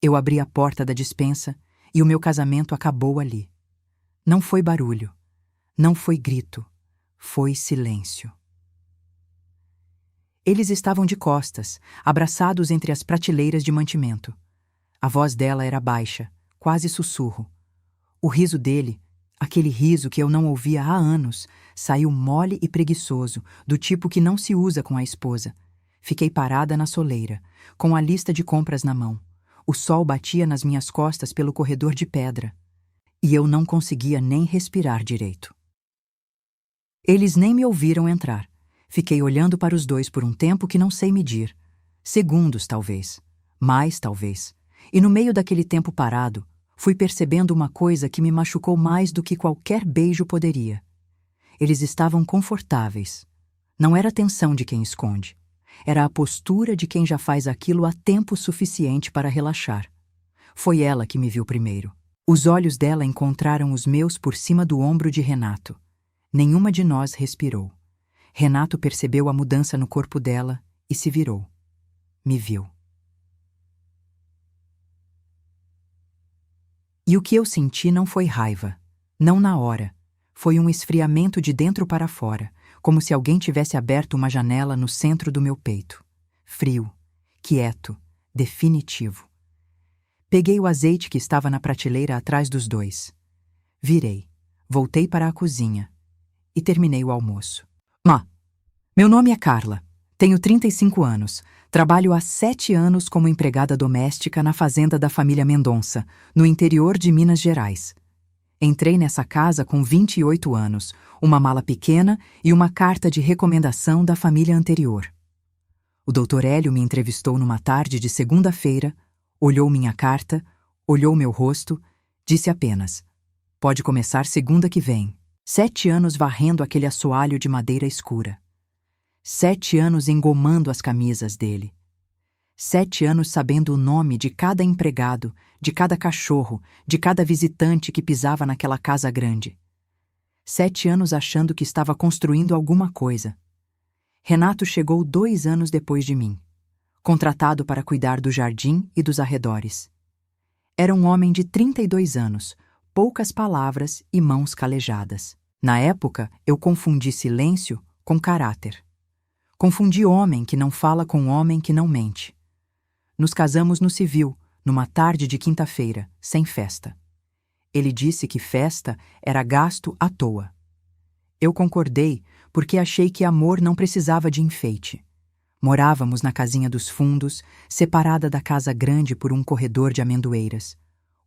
Eu abri a porta da despensa e o meu casamento acabou ali. Não foi barulho, não foi grito, foi silêncio. Eles estavam de costas, abraçados entre as prateleiras de mantimento. A voz dela era baixa, quase sussurro. O riso dele, aquele riso que eu não ouvia há anos, saiu mole e preguiçoso, do tipo que não se usa com a esposa. Fiquei parada na soleira, com a lista de compras na mão. O sol batia nas minhas costas pelo corredor de pedra. E eu não conseguia nem respirar direito. Eles nem me ouviram entrar. Fiquei olhando para os dois por um tempo que não sei medir. Segundos, talvez. Mais, talvez. E no meio daquele tempo parado, fui percebendo uma coisa que me machucou mais do que qualquer beijo poderia. Eles estavam confortáveis. Não era a tensão de quem esconde. Era a postura de quem já faz aquilo há tempo suficiente para relaxar. Foi ela que me viu primeiro. Os olhos dela encontraram os meus por cima do ombro de Renato. Nenhuma de nós respirou. Renato percebeu a mudança no corpo dela e se virou. Me viu. E o que eu senti não foi raiva. Não na hora. Foi um esfriamento de dentro para fora, como se alguém tivesse aberto uma janela no centro do meu peito. Frio, quieto, definitivo. Peguei o azeite que estava na prateleira atrás dos dois. Virei, voltei para a cozinha e terminei o almoço. Meu nome é Carla. Tenho 35 anos. Trabalho há 7 anos como empregada doméstica na fazenda da família Mendonça, no interior de Minas Gerais. Entrei nessa casa com 28 anos, uma mala pequena e uma carta de recomendação da família anterior. O Dr. Hélio me entrevistou numa tarde de segunda-feira, olhou minha carta, olhou meu rosto, disse apenas: "Pode começar segunda que vem." 7 anos varrendo aquele assoalho de madeira escura. 7 anos engomando as camisas dele. 7 anos sabendo o nome de cada empregado, de cada cachorro, de cada visitante que pisava naquela casa grande. 7 anos achando que estava construindo alguma coisa. Renato chegou 2 anos depois de mim, contratado para cuidar do jardim e dos arredores. Era um homem de 32 anos, poucas palavras e mãos calejadas. Na época, eu confundi silêncio com caráter. Confundi homem que não fala com homem que não mente. Nos casamos no civil, numa tarde de quinta-feira, sem festa. Ele disse que festa era gasto à toa. Eu concordei porque achei que amor não precisava de enfeite. Morávamos na casinha dos fundos, separada da casa grande por um corredor de amendoeiras.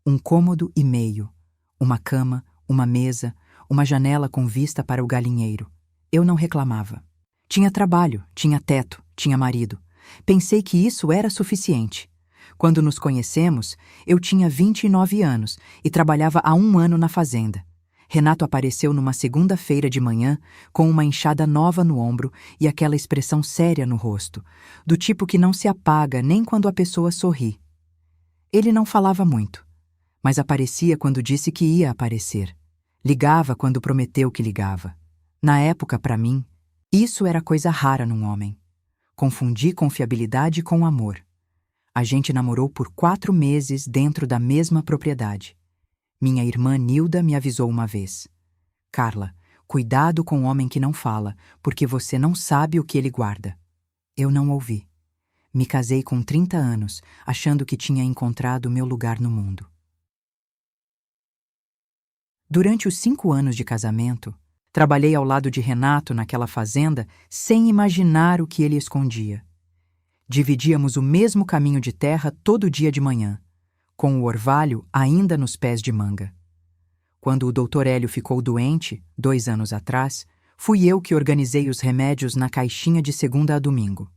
1 cômodo e meio, uma cama, uma mesa, uma janela com vista para o galinheiro. Eu não reclamava. Tinha trabalho, tinha teto, tinha marido. Pensei que isso era suficiente. Quando nos conhecemos, eu tinha 29 anos e trabalhava há 1 ano na fazenda. Renato apareceu numa segunda-feira de manhã com uma enxada nova no ombro e aquela expressão séria no rosto, do tipo que não se apaga nem quando a pessoa sorri. Ele não falava muito, mas aparecia quando disse que ia aparecer. Ligava quando prometeu que ligava. Na época, para mim, isso era coisa rara num homem. Confundi confiabilidade com amor. A gente namorou por 4 meses dentro da mesma propriedade. Minha irmã Nilda me avisou uma vez: "Carla, cuidado com o homem que não fala, porque você não sabe o que ele guarda." Eu não ouvi. Me casei com 30 anos, achando que tinha encontrado meu lugar no mundo. Durante os 5 anos de casamento, trabalhei ao lado de Renato naquela fazenda sem imaginar o que ele escondia. Dividíamos o mesmo caminho de terra todo dia de manhã, com o orvalho ainda nos pés de manga. Quando o Dr. Hélio ficou doente, 2 anos atrás, fui eu que organizei os remédios na caixinha de segunda a domingo.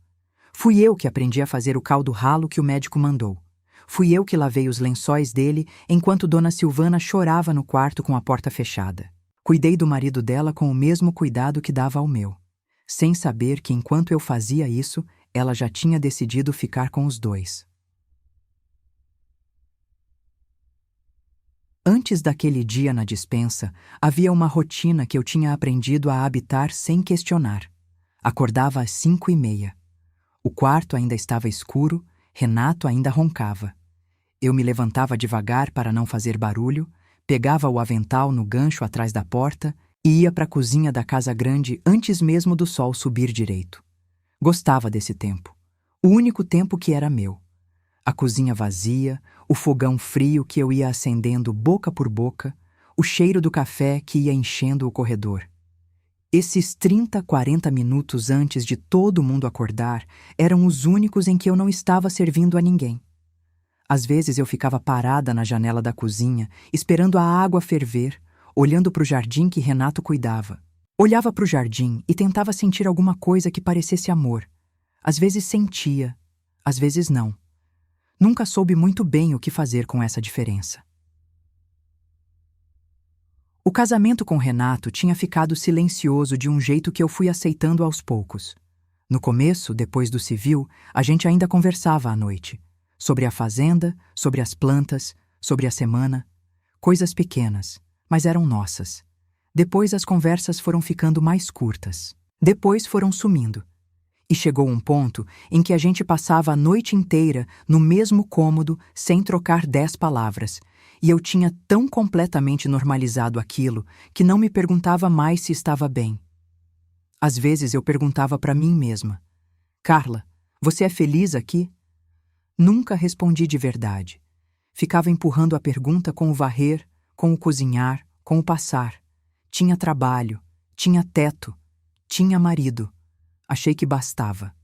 Fui eu que aprendi a fazer o caldo ralo que o médico mandou. Fui eu que lavei os lençóis dele enquanto Dona Silvana chorava no quarto com a porta fechada. Cuidei do marido dela com o mesmo cuidado que dava ao meu, sem saber que enquanto eu fazia isso, ela já tinha decidido ficar com os dois. Antes daquele dia na despensa, havia uma rotina que eu tinha aprendido a habitar sem questionar. Acordava às 5:30. O quarto ainda estava escuro, Renato ainda roncava. Eu me levantava devagar para não fazer barulho, pegava o avental no gancho atrás da porta e ia para a cozinha da casa grande antes mesmo do sol subir direito. Gostava desse tempo. O único tempo que era meu. A cozinha vazia, o fogão frio que eu ia acendendo boca por boca, o cheiro do café que ia enchendo o corredor. Esses 30, 40 minutos antes de todo mundo acordar eram os únicos em que eu não estava servindo a ninguém. Às vezes eu ficava parada na janela da cozinha, esperando a água ferver, olhando para o jardim que Renato cuidava. Olhava para o jardim e tentava sentir alguma coisa que parecesse amor. Às vezes sentia, às vezes não. Nunca soube muito bem o que fazer com essa diferença. O casamento com Renato tinha ficado silencioso de um jeito que eu fui aceitando aos poucos. No começo, depois do civil, a gente ainda conversava à noite. Sobre a fazenda, sobre as plantas, sobre a semana. Coisas pequenas, mas eram nossas. Depois as conversas foram ficando mais curtas. Depois foram sumindo. E chegou um ponto em que a gente passava a noite inteira no mesmo cômodo sem trocar 10 palavras, e eu tinha tão completamente normalizado aquilo que não me perguntava mais se estava bem. Às vezes eu perguntava para mim mesma: Carla, você é feliz aqui? Nunca respondi de verdade. Ficava empurrando a pergunta com o varrer, com o cozinhar, com o passar. Tinha trabalho, tinha teto, tinha marido. Achei que bastava.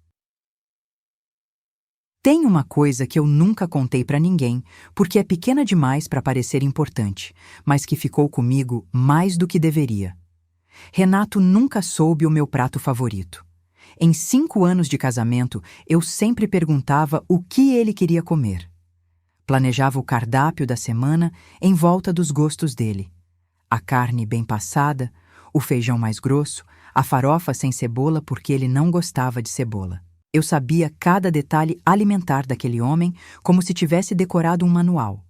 Tem uma coisa que eu nunca contei pra ninguém, porque é pequena demais para parecer importante, mas que ficou comigo mais do que deveria. Renato nunca soube o meu prato favorito. Em 5 anos de casamento, eu sempre perguntava o que ele queria comer. Planejava o cardápio da semana em volta dos gostos dele. A carne bem passada, o feijão mais grosso, a farofa sem cebola porque ele não gostava de cebola. Eu sabia cada detalhe alimentar daquele homem como se tivesse decorado um manual.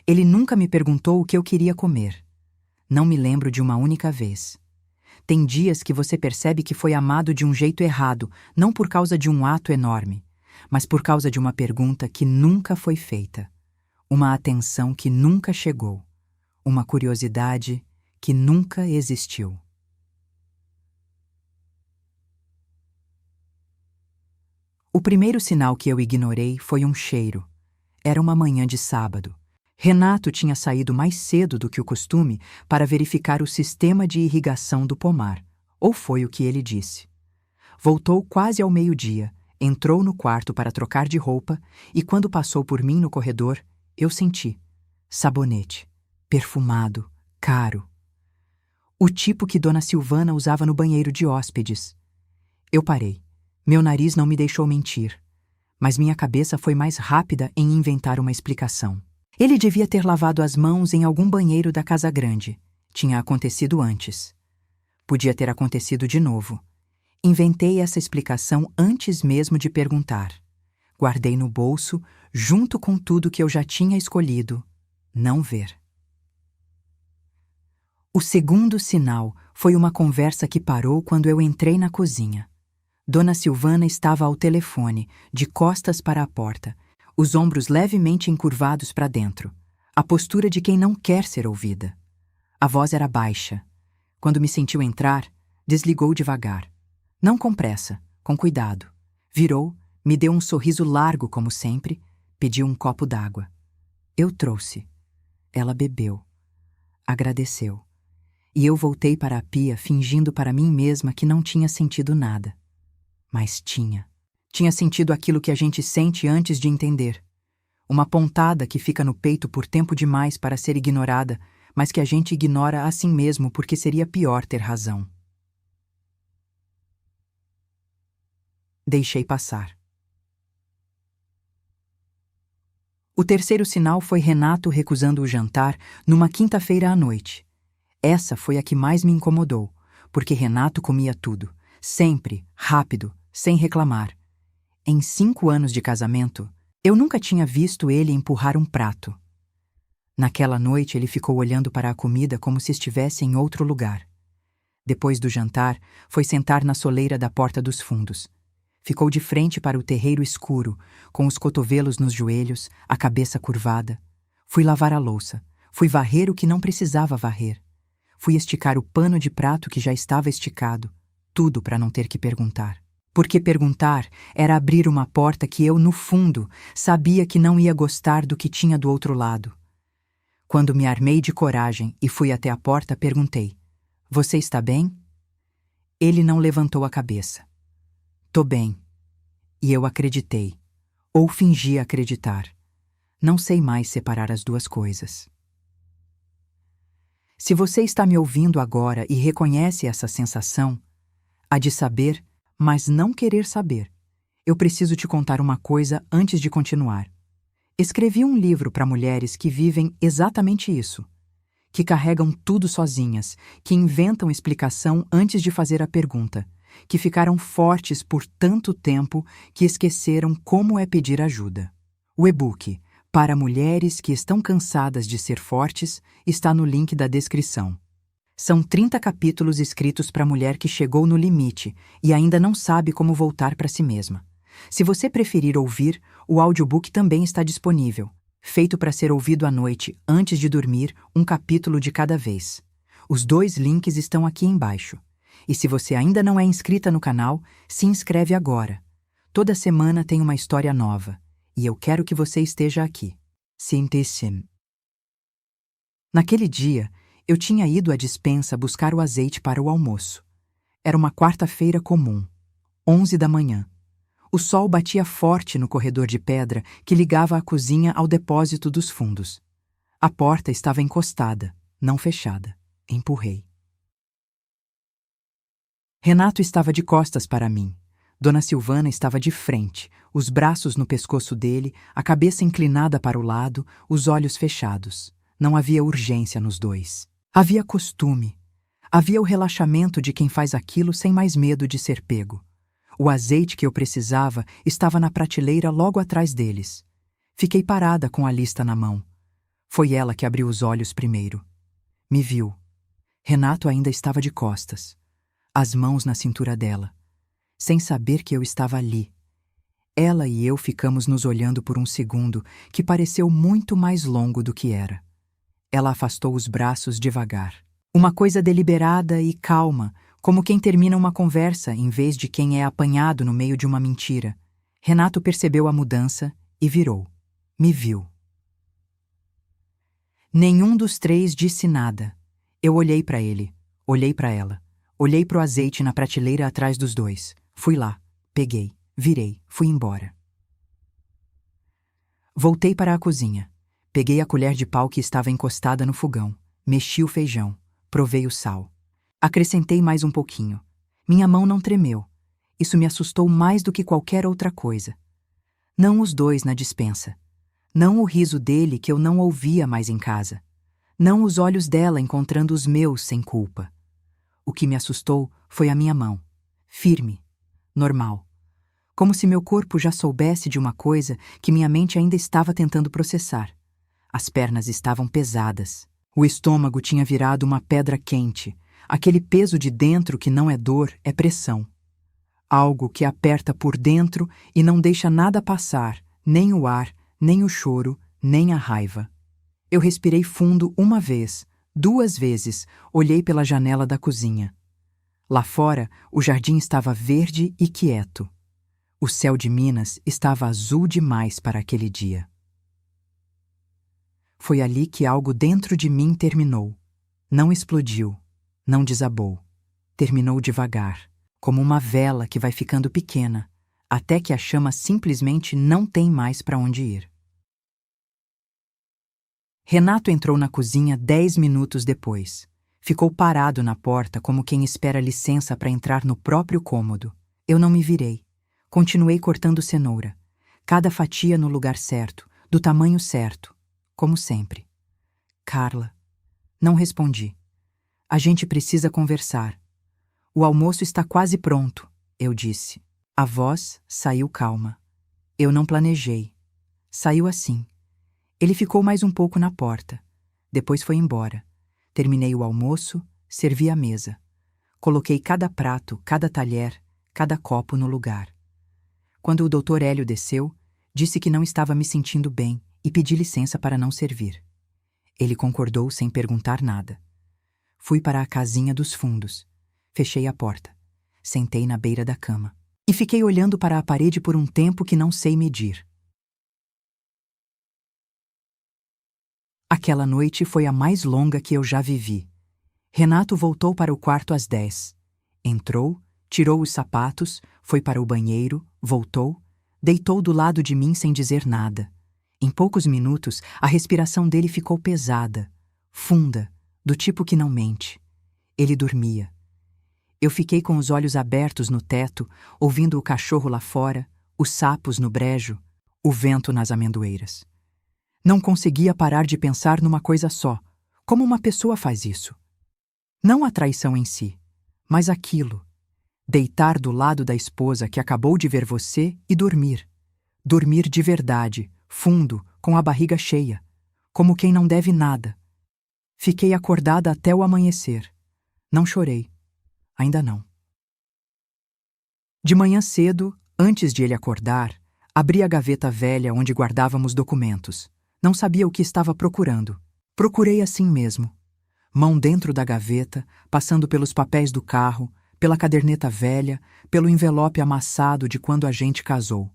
Ele nunca me perguntou o que eu queria comer. Não me lembro de uma única vez. Tem dias que você percebe que foi amado de um jeito errado, não por causa de um ato enorme, mas por causa de uma pergunta que nunca foi feita, uma atenção que nunca chegou, uma curiosidade que nunca existiu. O primeiro sinal que eu ignorei foi um cheiro. Era uma manhã de sábado. Renato tinha saído mais cedo do que o costume para verificar o sistema de irrigação do pomar, ou foi o que ele disse. Voltou quase ao meio-dia, entrou no quarto para trocar de roupa e quando passou por mim no corredor, eu senti sabonete, perfumado, caro. O tipo que Dona Silvana usava no banheiro de hóspedes. Eu parei. Meu nariz não me deixou mentir, mas minha cabeça foi mais rápida em inventar uma explicação. Ele devia ter lavado as mãos em algum banheiro da casa grande. Tinha acontecido antes. Podia ter acontecido de novo. Inventei essa explicação antes mesmo de perguntar. Guardei no bolso, junto com tudo que eu já tinha escolhido, não ver. O segundo sinal foi uma conversa que parou quando eu entrei na cozinha. Dona Silvana estava ao telefone, de costas para a porta, os ombros levemente encurvados para dentro, a postura de quem não quer ser ouvida. A voz era baixa. Quando me sentiu entrar, desligou devagar. Não com pressa, com cuidado. Virou, me deu um sorriso largo como sempre, pediu um copo d'água. Eu trouxe. Ela bebeu. Agradeceu. E eu voltei para a pia fingindo para mim mesma que não tinha sentido nada. Mas tinha. Tinha sentido aquilo que a gente sente antes de entender. Uma pontada que fica no peito por tempo demais para ser ignorada, mas que a gente ignora assim mesmo porque seria pior ter razão. Deixei passar. O terceiro sinal foi Renato recusando o jantar numa quinta-feira à noite. Essa foi a que mais me incomodou, porque Renato comia tudo, sempre, rápido, sem reclamar. Em 5 anos de casamento, eu nunca tinha visto ele empurrar um prato. Naquela noite ele ficou olhando para a comida como se estivesse em outro lugar. Depois do jantar, foi sentar na soleira da porta dos fundos. Ficou de frente para o terreiro escuro, com os cotovelos nos joelhos, a cabeça curvada. Fui lavar a louça. Fui varrer o que não precisava varrer. Fui esticar o pano de prato que já estava esticado. Tudo para não ter que perguntar. Porque perguntar era abrir uma porta que eu, no fundo, sabia que não ia gostar do que tinha do outro lado. Quando me armei de coragem e fui até a porta, perguntei: "Você está bem?" Ele não levantou a cabeça. "Tô bem." E eu acreditei. Ou fingi acreditar. Não sei mais separar as duas coisas. Se você está me ouvindo agora e reconhece essa sensação, a de saber, mas não querer saber, eu preciso te contar uma coisa antes de continuar. Escrevi um livro para mulheres que vivem exatamente isso, que carregam tudo sozinhas, que inventam explicação antes de fazer a pergunta, que ficaram fortes por tanto tempo que esqueceram como é pedir ajuda. O e-book Para Mulheres que Estão Cansadas de Ser Fortes está no link da descrição. São 30 capítulos escritos para a mulher que chegou no limite e ainda não sabe como voltar para si mesma. Se você preferir ouvir, o audiobook também está disponível, feito para ser ouvido à noite antes de dormir, um capítulo de cada vez. Os 2 links estão aqui embaixo. E se você ainda não é inscrita no canal, se inscreve agora. Toda semana tem uma história nova, e eu quero que você esteja aqui. Sinta-se. Naquele dia, eu tinha ido à despensa buscar o azeite para o almoço. Era uma quarta-feira comum, 11 da manhã. O sol batia forte no corredor de pedra que ligava a cozinha ao depósito dos fundos. A porta estava encostada, não fechada. Empurrei. Renato estava de costas para mim. Dona Silvana estava de frente, os braços no pescoço dele, a cabeça inclinada para o lado, os olhos fechados. Não havia urgência nos dois. Havia costume. Havia o relaxamento de quem faz aquilo sem mais medo de ser pego. O azeite que eu precisava estava na prateleira logo atrás deles. Fiquei parada com a lista na mão. Foi ela que abriu os olhos primeiro. Me viu. Renato ainda estava de costas, as mãos na cintura dela, sem saber que eu estava ali. Ela e eu ficamos nos olhando por um segundo que pareceu muito mais longo do que era. Ela afastou os braços devagar. Uma coisa deliberada e calma, como quem termina uma conversa em vez de quem é apanhado no meio de uma mentira. Renato percebeu a mudança e virou. Me viu. Nenhum dos 3 disse nada. Eu olhei para ele, olhei para ela, olhei para o azeite na prateleira atrás dos 2. Fui lá, peguei, virei, fui embora. Voltei para a cozinha. Peguei a colher de pau que estava encostada no fogão, mexi o feijão, provei o sal. Acrescentei mais um pouquinho. Minha mão não tremeu. Isso me assustou mais do que qualquer outra coisa. Não os 2 na despensa. Não o riso dele que eu não ouvia mais em casa. Não os olhos dela encontrando os meus sem culpa. O que me assustou foi a minha mão. Firme. Normal. Como se meu corpo já soubesse de uma coisa que minha mente ainda estava tentando processar. As pernas estavam pesadas. O estômago tinha virado uma pedra quente. Aquele peso de dentro que não é dor, é pressão. Algo que aperta por dentro e não deixa nada passar, nem o ar, nem o choro, nem a raiva. Eu respirei fundo uma vez, 2 vezes, olhei pela janela da cozinha. Lá fora, o jardim estava verde e quieto. O céu de Minas estava azul demais para aquele dia. Foi ali que algo dentro de mim terminou. Não explodiu. Não desabou. Terminou devagar, como uma vela que vai ficando pequena, até que a chama simplesmente não tem mais para onde ir. Renato entrou na cozinha 10 minutos depois. Ficou parado na porta como quem espera licença para entrar no próprio cômodo. Eu não me virei. Continuei cortando cenoura. Cada fatia no lugar certo, do tamanho certo, como sempre. Carla. Não respondi. A gente precisa conversar. O almoço está quase pronto, eu disse. A voz saiu calma. Eu não planejei. Saiu assim. Ele ficou mais um pouco na porta. Depois foi embora. Terminei o almoço, servi a mesa. Coloquei cada prato, cada talher, cada copo no lugar. Quando o Dr. Hélio desceu, disse que não estava me sentindo bem e pedi licença para não servir. Ele concordou sem perguntar nada. Fui para a casinha dos fundos. Fechei a porta. Sentei na beira da cama. E fiquei olhando para a parede por um tempo que não sei medir. Aquela noite foi a mais longa que eu já vivi. Renato voltou para o quarto às 10. Entrou, tirou os sapatos, foi para o banheiro, voltou, deitou do lado de mim sem dizer nada. Em poucos minutos, a respiração dele ficou pesada, funda, do tipo que não mente. Ele dormia. Eu fiquei com os olhos abertos no teto, ouvindo o cachorro lá fora, os sapos no brejo, o vento nas amendoeiras. Não conseguia parar de pensar numa coisa só. Como uma pessoa faz isso? Não a traição em si, mas aquilo. Deitar do lado da esposa que acabou de ver você e dormir. Dormir de verdade, fundo, com a barriga cheia, como quem não deve nada. Fiquei acordada até o amanhecer. Não chorei. Ainda não. De manhã cedo, antes de ele acordar, abri a gaveta velha onde guardávamos documentos. Não sabia o que estava procurando. Procurei assim mesmo. Mão dentro da gaveta, passando pelos papéis do carro, pela caderneta velha, pelo envelope amassado de quando a gente casou.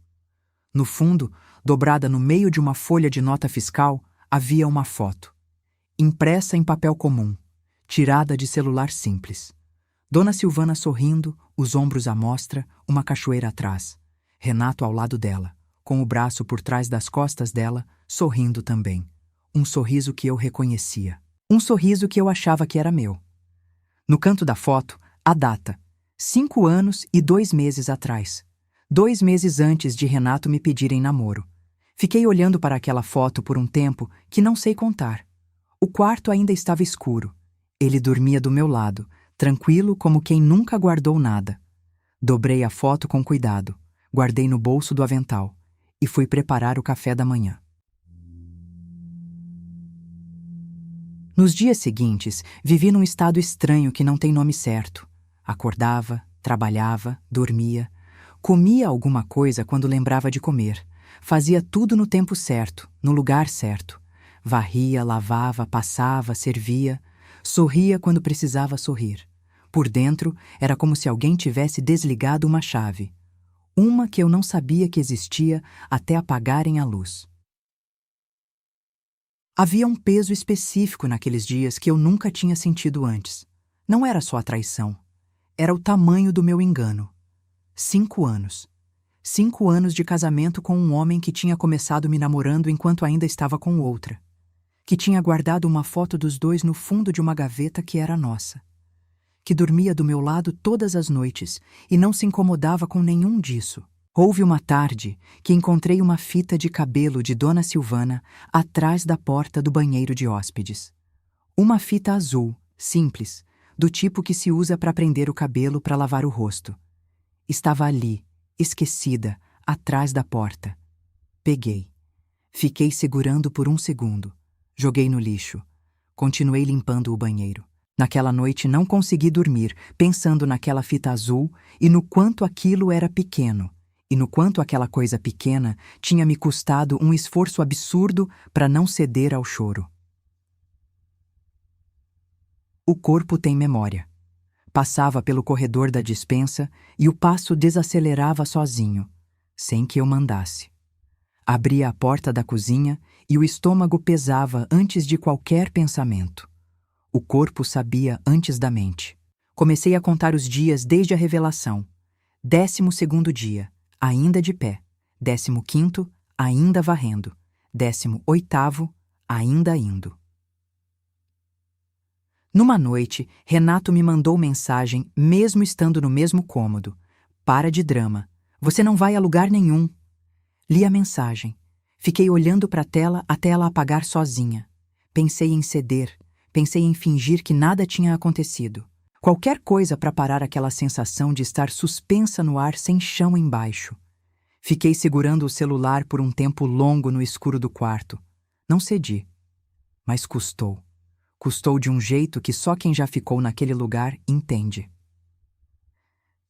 No fundo, dobrada no meio de uma folha de nota fiscal, havia uma foto. Impressa em papel comum, tirada de celular simples. Dona Silvana sorrindo, os ombros à mostra, uma cachoeira atrás. Renato ao lado dela, com o braço por trás das costas dela, sorrindo também. Um sorriso que eu reconhecia. Um sorriso que eu achava que era meu. No canto da foto, a data. 5 anos e 2 meses atrás. 2 meses antes de Renato me pedir em namoro. Fiquei olhando para aquela foto por um tempo que não sei contar. O quarto ainda estava escuro. Ele dormia do meu lado, tranquilo como quem nunca guardou nada. Dobrei a foto com cuidado, guardei no bolso do avental e fui preparar o café da manhã. Nos dias seguintes, vivi num estado estranho que não tem nome certo. Acordava, trabalhava, dormia, comia alguma coisa quando lembrava de comer, fazia tudo no tempo certo, no lugar certo. Varria, lavava, passava, servia, sorria quando precisava sorrir. Por dentro, era como se alguém tivesse desligado uma chave. Uma que eu não sabia que existia até apagarem a luz. Havia um peso específico naqueles dias que eu nunca tinha sentido antes. Não era só a traição. Era o tamanho do meu engano. 5 anos. 5 anos de casamento com um homem que tinha começado me namorando enquanto ainda estava com outra. Que tinha guardado uma foto dos dois no fundo de uma gaveta que era nossa. Que dormia do meu lado todas as noites e não se incomodava com nenhum disso. Houve uma tarde que encontrei uma fita de cabelo de Dona Silvana atrás da porta do banheiro de hóspedes. Uma fita azul, simples, do tipo que se usa para prender o cabelo para lavar o rosto. Estava ali, esquecida, atrás da porta. Peguei. Fiquei segurando por um segundo. Joguei no lixo. Continuei limpando o banheiro. Naquela noite não consegui dormir, pensando naquela fita azul e no quanto aquilo era pequeno, e no quanto aquela coisa pequena tinha me custado um esforço absurdo para não ceder ao choro. O corpo tem memória. Passava pelo corredor da despensa e o passo desacelerava sozinho, sem que eu mandasse. Abria a porta da cozinha e o estômago pesava antes de qualquer pensamento. O corpo sabia antes da mente. Comecei a contar os dias desde a revelação. 12º dia, ainda de pé. 15º, ainda varrendo. 18º, ainda indo. Numa noite, Renato me mandou mensagem, mesmo estando no mesmo cômodo. Para de drama. Você não vai a lugar nenhum. Li a mensagem. Fiquei olhando para a tela até ela apagar sozinha. Pensei em ceder. Pensei em fingir que nada tinha acontecido. Qualquer coisa para parar aquela sensação de estar suspensa no ar sem chão embaixo. Fiquei segurando o celular por um tempo longo no escuro do quarto. Não cedi. Mas custou. Custou de um jeito que só quem já ficou naquele lugar entende.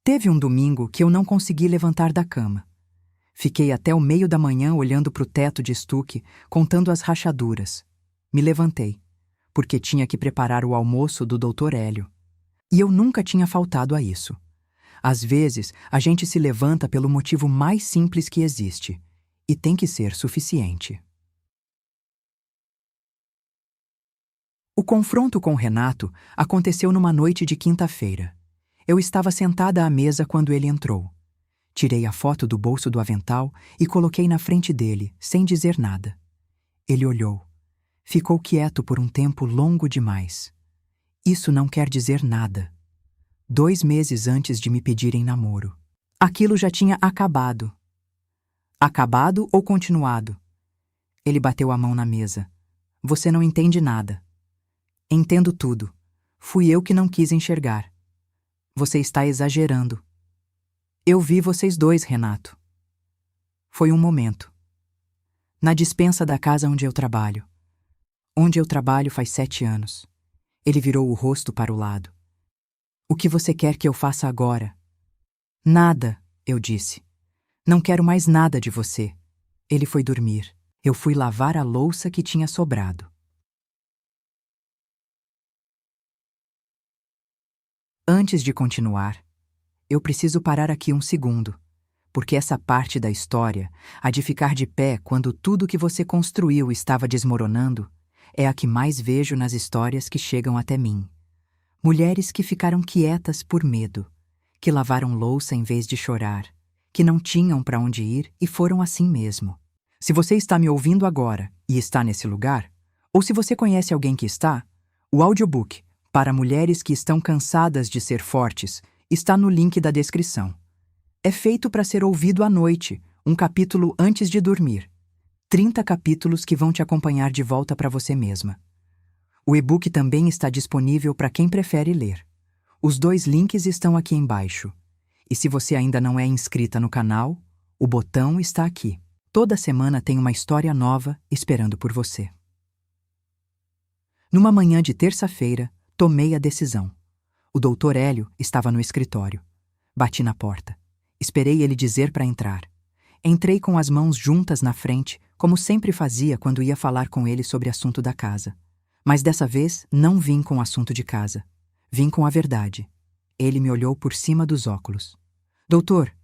Teve um domingo que eu não consegui levantar da cama. Fiquei até o meio da manhã olhando para o teto de estuque, contando as rachaduras. Me levantei, porque tinha que preparar o almoço do Dr. Hélio. E eu nunca tinha faltado a isso. Às vezes, a gente se levanta pelo motivo mais simples que existe, e tem que ser suficiente. O confronto com Renato aconteceu numa noite de quinta-feira. Eu estava sentada à mesa quando ele entrou. Tirei a foto do bolso do avental e coloquei na frente dele, sem dizer nada. Ele olhou. Ficou quieto por um tempo longo demais. Isso não quer dizer nada. 2 meses antes de me pedirem namoro. Aquilo já tinha acabado. Acabado ou continuado? Ele bateu a mão na mesa. Você não entende nada. Entendo tudo. Fui eu que não quis enxergar. Você está exagerando. Eu vi vocês dois, Renato. Foi um momento. Na despensa da casa onde eu trabalho. Onde eu trabalho faz 7 anos. Ele virou o rosto para o lado. O que você quer que eu faça agora? Nada, eu disse. Não quero mais nada de você. Ele foi dormir. Eu fui lavar a louça que tinha sobrado. Antes de continuar, eu preciso parar aqui um segundo, porque essa parte da história, a de ficar de pé quando tudo que você construiu estava desmoronando, é a que mais vejo nas histórias que chegam até mim. Mulheres que ficaram quietas por medo, que lavaram louça em vez de chorar, que não tinham para onde ir e foram assim mesmo. Se você está me ouvindo agora e está nesse lugar, ou se você conhece alguém que está, o audiobook para mulheres que estão cansadas de ser fortes está no link da descrição. É feito para ser ouvido à noite, um capítulo antes de dormir. 30 capítulos que vão te acompanhar de volta para você mesma. O e-book também está disponível para quem prefere ler. Os 2 links estão aqui embaixo. E se você ainda não é inscrita no canal, o botão está aqui. Toda semana tem uma história nova esperando por você. Numa manhã de terça-feira, tomei a decisão. O Dr. Hélio estava no escritório. Bati na porta. Esperei ele dizer para entrar. Entrei com as mãos juntas na frente, como sempre fazia quando ia falar com ele sobre assunto da casa. Mas dessa vez não vim com o assunto de casa. Vim com a verdade. Ele me olhou por cima dos óculos. Doutor,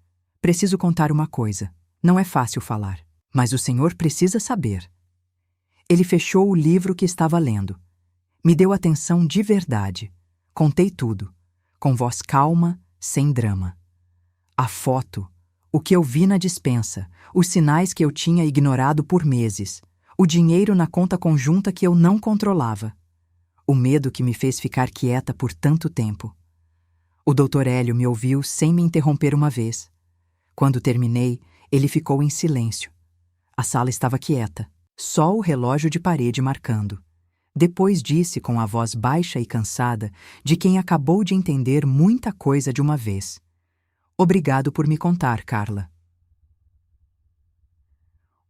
preciso contar uma coisa. Não é fácil falar, mas o senhor precisa saber. Ele fechou o livro que estava lendo. Me deu atenção de verdade. Contei tudo, com voz calma, sem drama. A foto, o que eu vi na despensa, os sinais que eu tinha ignorado por meses, o dinheiro na conta conjunta que eu não controlava, o medo que me fez ficar quieta por tanto tempo. O Dr. Hélio me ouviu sem me interromper uma vez. Quando terminei, ele ficou em silêncio. A sala estava quieta, só o relógio de parede marcando. Depois disse com a voz baixa e cansada de quem acabou de entender muita coisa de uma vez. Obrigado por me contar, Carla.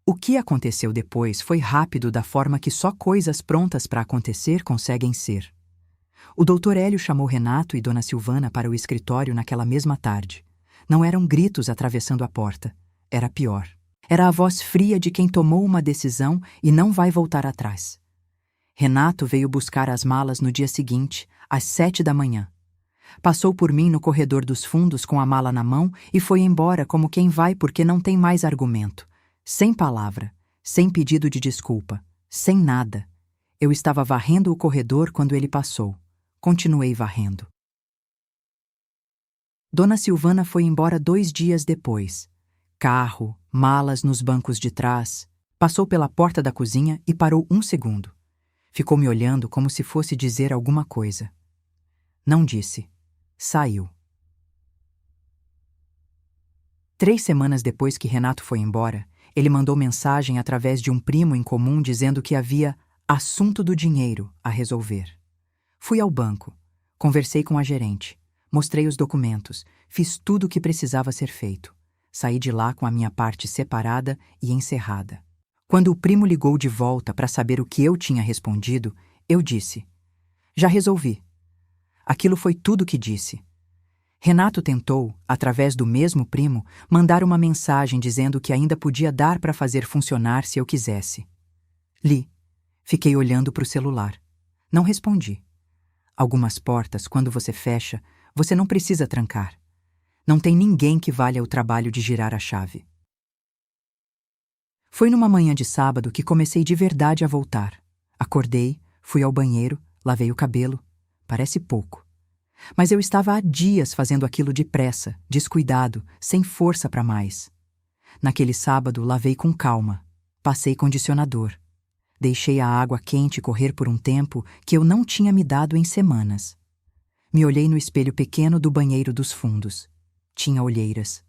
O que aconteceu depois foi rápido da forma que só coisas prontas para acontecer conseguem ser. O Dr. Hélio chamou Renato e Dona Silvana para o escritório naquela mesma tarde. Não eram gritos atravessando a porta. Era pior. Era a voz fria de quem tomou uma decisão e não vai voltar atrás. Renato veio buscar as malas no dia seguinte, às 7 da manhã. Passou por mim no corredor dos fundos com a mala na mão e foi embora como quem vai porque não tem mais argumento. Sem palavra, sem pedido de desculpa, sem nada. Eu estava varrendo o corredor quando ele passou. Continuei varrendo. Dona Silvana foi embora 2 dias depois. Carro, malas nos bancos de trás. Passou pela porta da cozinha e parou 1 segundo. Ficou me olhando como se fosse dizer alguma coisa. Não disse. Saiu. 3 semanas depois que Renato foi embora, ele mandou mensagem através de um primo em comum dizendo que havia assunto do dinheiro a resolver. Fui ao banco. Conversei com a gerente. Mostrei os documentos. Fiz tudo o que precisava ser feito. Saí de lá com a minha parte separada e encerrada. Quando o primo ligou de volta para saber o que eu tinha respondido, eu disse: já resolvi. Aquilo foi tudo que disse. Renato tentou, através do mesmo primo, mandar uma mensagem dizendo que ainda podia dar para fazer funcionar se eu quisesse. Li. Fiquei olhando para o celular. Não respondi. Algumas portas, quando você fecha, você não precisa trancar. Não tem ninguém que valha o trabalho de girar a chave. Foi numa manhã de sábado que comecei de verdade a voltar. Acordei, fui ao banheiro, lavei o cabelo. Parece pouco. Mas eu estava há dias fazendo aquilo depressa, descuidado, sem força para mais. Naquele sábado, lavei com calma. Passei condicionador. Deixei a água quente correr por um tempo que eu não tinha me dado em semanas. Me olhei no espelho pequeno do banheiro dos fundos. Tinha olheiras.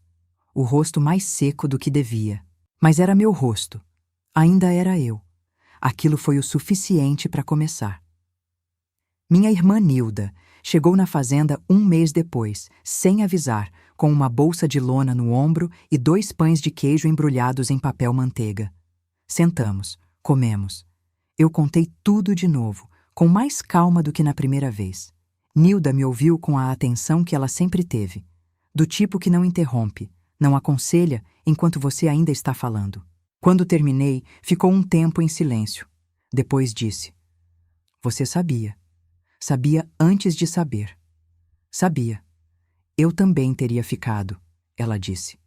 O rosto mais seco do que devia. Mas era meu rosto. Ainda era eu. Aquilo foi o suficiente para começar. Minha irmã Nilda chegou na fazenda um mês depois, sem avisar, com uma bolsa de lona no ombro e 2 pães de queijo embrulhados em papel manteiga. Sentamos, comemos. Eu contei tudo de novo, com mais calma do que na primeira vez. Nilda me ouviu com a atenção que ela sempre teve, do tipo que não interrompe, não aconselha enquanto você ainda está falando. Quando terminei, ficou um tempo em silêncio. Depois disse: "Você sabia. Sabia antes de saber." "Sabia. Eu também teria ficado", ela disse.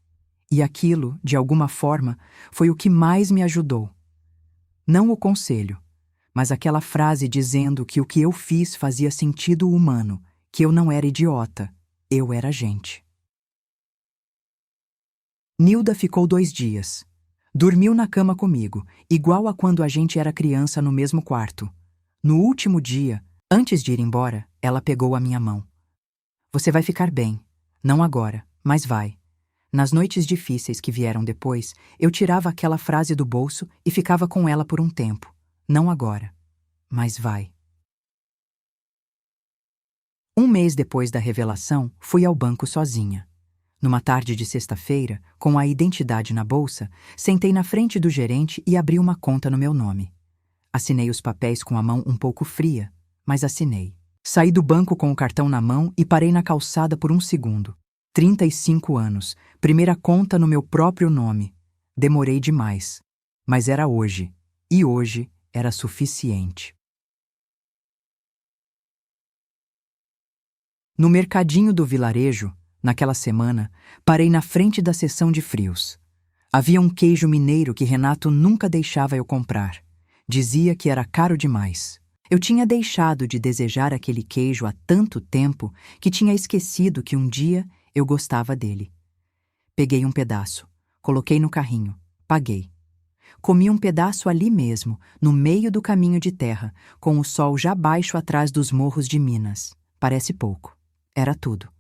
E aquilo, de alguma forma, foi o que mais me ajudou. Não o conselho, mas aquela frase dizendo que o que eu fiz fazia sentido humano, que eu não era idiota, eu era gente. Nilda ficou 2 dias. Dormiu na cama comigo, igual a quando a gente era criança no mesmo quarto. No último dia, antes de ir embora, ela pegou a minha mão. "Você vai ficar bem. Não agora, mas vai." Nas noites difíceis que vieram depois, eu tirava aquela frase do bolso e ficava com ela por um tempo. Não agora, mas vai. Um mês depois da revelação, fui ao banco sozinha. Numa tarde de sexta-feira, com a identidade na bolsa, sentei na frente do gerente e abri uma conta no meu nome. Assinei os papéis com a mão um pouco fria, mas assinei. Saí do banco com o cartão na mão e parei na calçada por um segundo. 35 anos, primeira conta no meu próprio nome. Demorei demais, mas era hoje, e hoje era suficiente. No mercadinho do vilarejo, naquela semana, parei na frente da seção de frios. Havia um queijo mineiro que Renato nunca deixava eu comprar. Dizia que era caro demais. Eu tinha deixado de desejar aquele queijo há tanto tempo que tinha esquecido que um dia eu gostava dele. Peguei um pedaço, coloquei no carrinho, paguei. Comi um pedaço ali mesmo, no meio do caminho de terra, com o sol já baixo atrás dos morros de Minas. Parece pouco. Era tudo.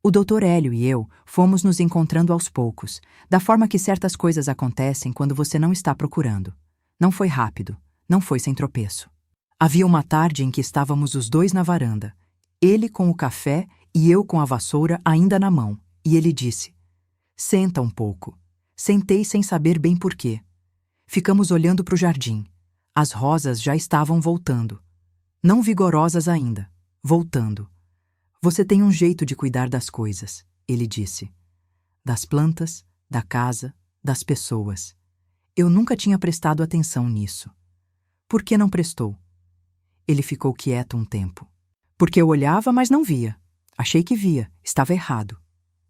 O Dr. Hélio e eu fomos nos encontrando aos poucos, da forma que certas coisas acontecem quando você não está procurando. Não foi rápido, não foi sem tropeço. Havia uma tarde em que estávamos os dois na varanda, ele com o café e eu com a vassoura ainda na mão, e ele disse: "Senta um pouco." Sentei sem saber bem porquê. Ficamos olhando para o jardim. As rosas já estavam voltando. Não vigorosas ainda, voltando. "Você tem um jeito de cuidar das coisas", ele disse. Das plantas, da casa, das pessoas. Eu nunca tinha prestado atenção nisso. Por que não prestou? Ele ficou quieto um tempo. Porque eu olhava, mas não via. Achei que via, estava errado.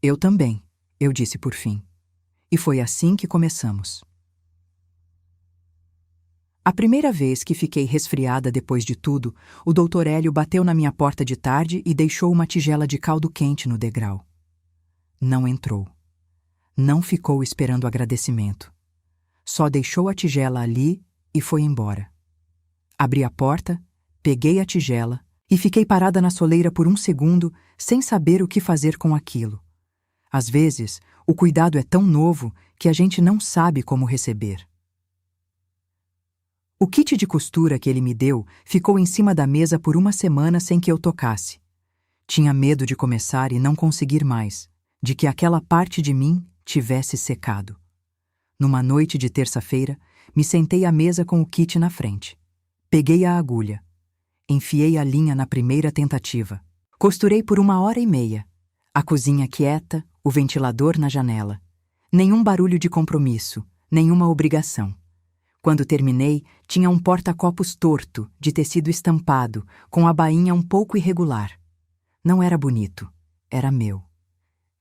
Eu também, eu disse por fim. E foi assim que começamos. A primeira vez que fiquei resfriada depois de tudo, o Dr. Hélio bateu na minha porta de tarde e deixou uma tigela de caldo quente no degrau. Não entrou. Não ficou esperando agradecimento. Só deixou a tigela ali e foi embora. Abri a porta, peguei a tigela e fiquei parada na soleira por um segundo, sem saber o que fazer com aquilo. Às vezes, o cuidado é tão novo que a gente não sabe como receber. O kit de costura que ele me deu ficou em cima da mesa por uma semana sem que eu tocasse. Tinha medo de começar e não conseguir mais, de que aquela parte de mim tivesse secado. Numa noite de terça-feira, me sentei à mesa com o kit na frente. Peguei a agulha. Enfiei a linha na primeira tentativa. Costurei por 1h30. A cozinha quieta, o ventilador na janela. Nenhum barulho de compromisso, nenhuma obrigação. Quando terminei, tinha um porta-copos torto, de tecido estampado, com a bainha um pouco irregular. Não era bonito, era meu.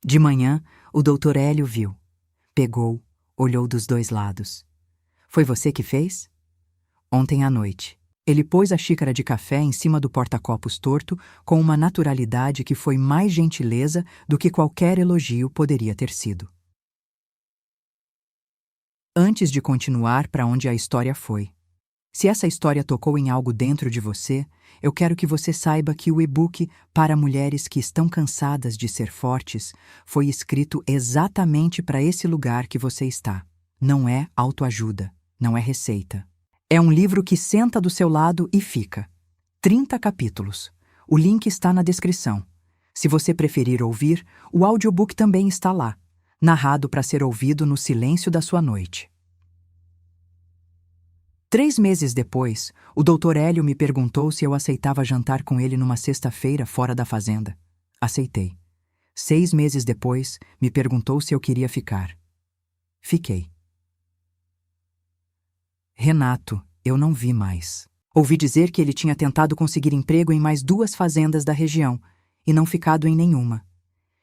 De manhã, o Dr. Hélio viu. Pegou, olhou dos dois lados. Foi você que fez? Ontem à noite. Ele pôs a xícara de café em cima do porta-copos torto com uma naturalidade que foi mais gentileza do que qualquer elogio poderia ter sido. Antes de continuar para onde a história foi. Se essa história tocou em algo dentro de você, eu quero que você saiba que o e-book Para Mulheres que Estão Cansadas de Ser Fortes foi escrito exatamente para esse lugar que você está. Não é autoajuda, não é receita. É um livro que senta do seu lado e fica. 30 capítulos. O link está na descrição. Se você preferir ouvir, o audiobook também está lá, narrado para ser ouvido no silêncio da sua noite. 3 meses depois, o Dr. Hélio me perguntou se eu aceitava jantar com ele numa sexta-feira fora da fazenda. Aceitei. 6 meses depois, me perguntou se eu queria ficar. Fiquei. Renato, eu não vi mais. Ouvi dizer que ele tinha tentado conseguir emprego em mais 2 fazendas da região e não ficado em nenhuma.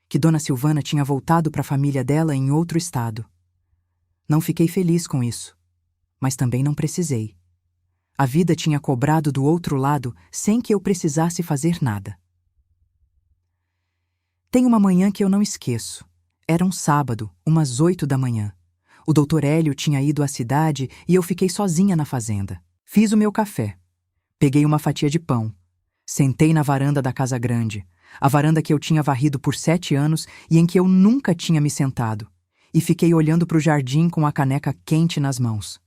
Que Dona Silvana tinha voltado para a família dela em outro estado. Não fiquei feliz com isso, mas também não precisei. A vida tinha cobrado do outro lado sem que eu precisasse fazer nada. Tem uma manhã que eu não esqueço. Era um sábado, umas 8 da manhã. O Dr. Hélio tinha ido à cidade e eu fiquei sozinha na fazenda. Fiz o meu café. Peguei uma fatia de pão. Sentei na varanda da casa grande, a varanda que eu tinha varrido por 7 anos e em que eu nunca tinha me sentado, e fiquei olhando para o jardim com a caneca quente nas mãos.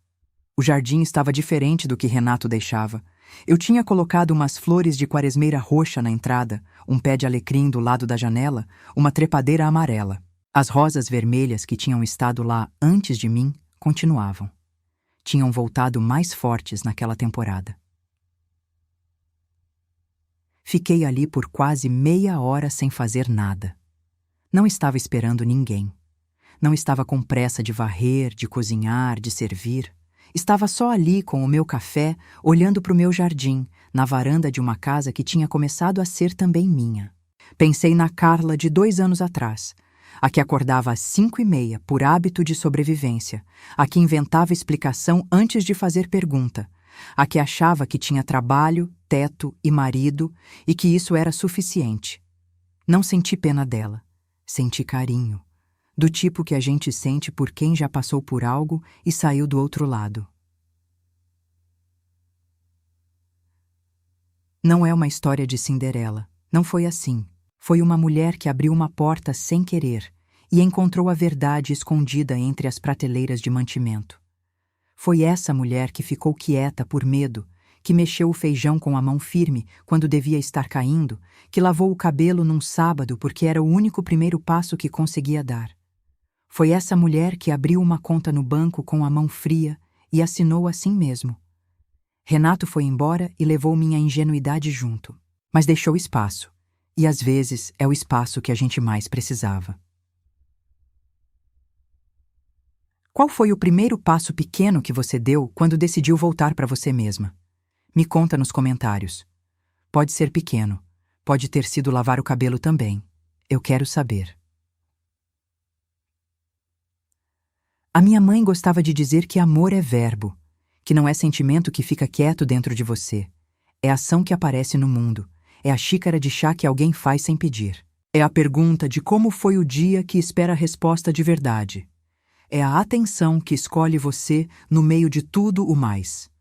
O jardim estava diferente do que Renato deixava. Eu tinha colocado umas flores de quaresmeira roxa na entrada, um pé de alecrim do lado da janela, uma trepadeira amarela. As rosas vermelhas que tinham estado lá antes de mim continuavam. Tinham voltado mais fortes naquela temporada. Fiquei ali por quase meia hora sem fazer nada. Não estava esperando ninguém. Não estava com pressa de varrer, de cozinhar, de servir. Estava só ali com o meu café, olhando para o meu jardim, na varanda de uma casa que tinha começado a ser também minha. Pensei na Carla de 2 anos atrás, a que acordava às 5h30 por hábito de sobrevivência, a que inventava explicação antes de fazer pergunta, a que achava que tinha trabalho, teto e marido e que isso era suficiente. Não senti pena dela, senti carinho, do tipo que a gente sente por quem já passou por algo e saiu do outro lado. Não é uma história de Cinderela, não foi assim. Foi uma mulher que abriu uma porta sem querer e encontrou a verdade escondida entre as prateleiras de mantimento. Foi essa mulher que ficou quieta por medo, que mexeu o feijão com a mão firme quando devia estar caindo, que lavou o cabelo num sábado porque era o único primeiro passo que conseguia dar. Foi essa mulher que abriu uma conta no banco com a mão fria e assinou assim mesmo. Renato foi embora e levou minha ingenuidade junto, mas deixou espaço. E às vezes é o espaço que a gente mais precisava. Qual foi o primeiro passo pequeno que você deu quando decidiu voltar para você mesma? Me conta nos comentários. Pode ser pequeno, pode ter sido lavar o cabelo também. Eu quero saber. A minha mãe gostava de dizer que amor é verbo, que não é sentimento que fica quieto dentro de você. É ação que aparece no mundo. É a xícara de chá que alguém faz sem pedir. É a pergunta de como foi o dia que espera a resposta de verdade. É a atenção que escolhe você no meio de tudo o mais.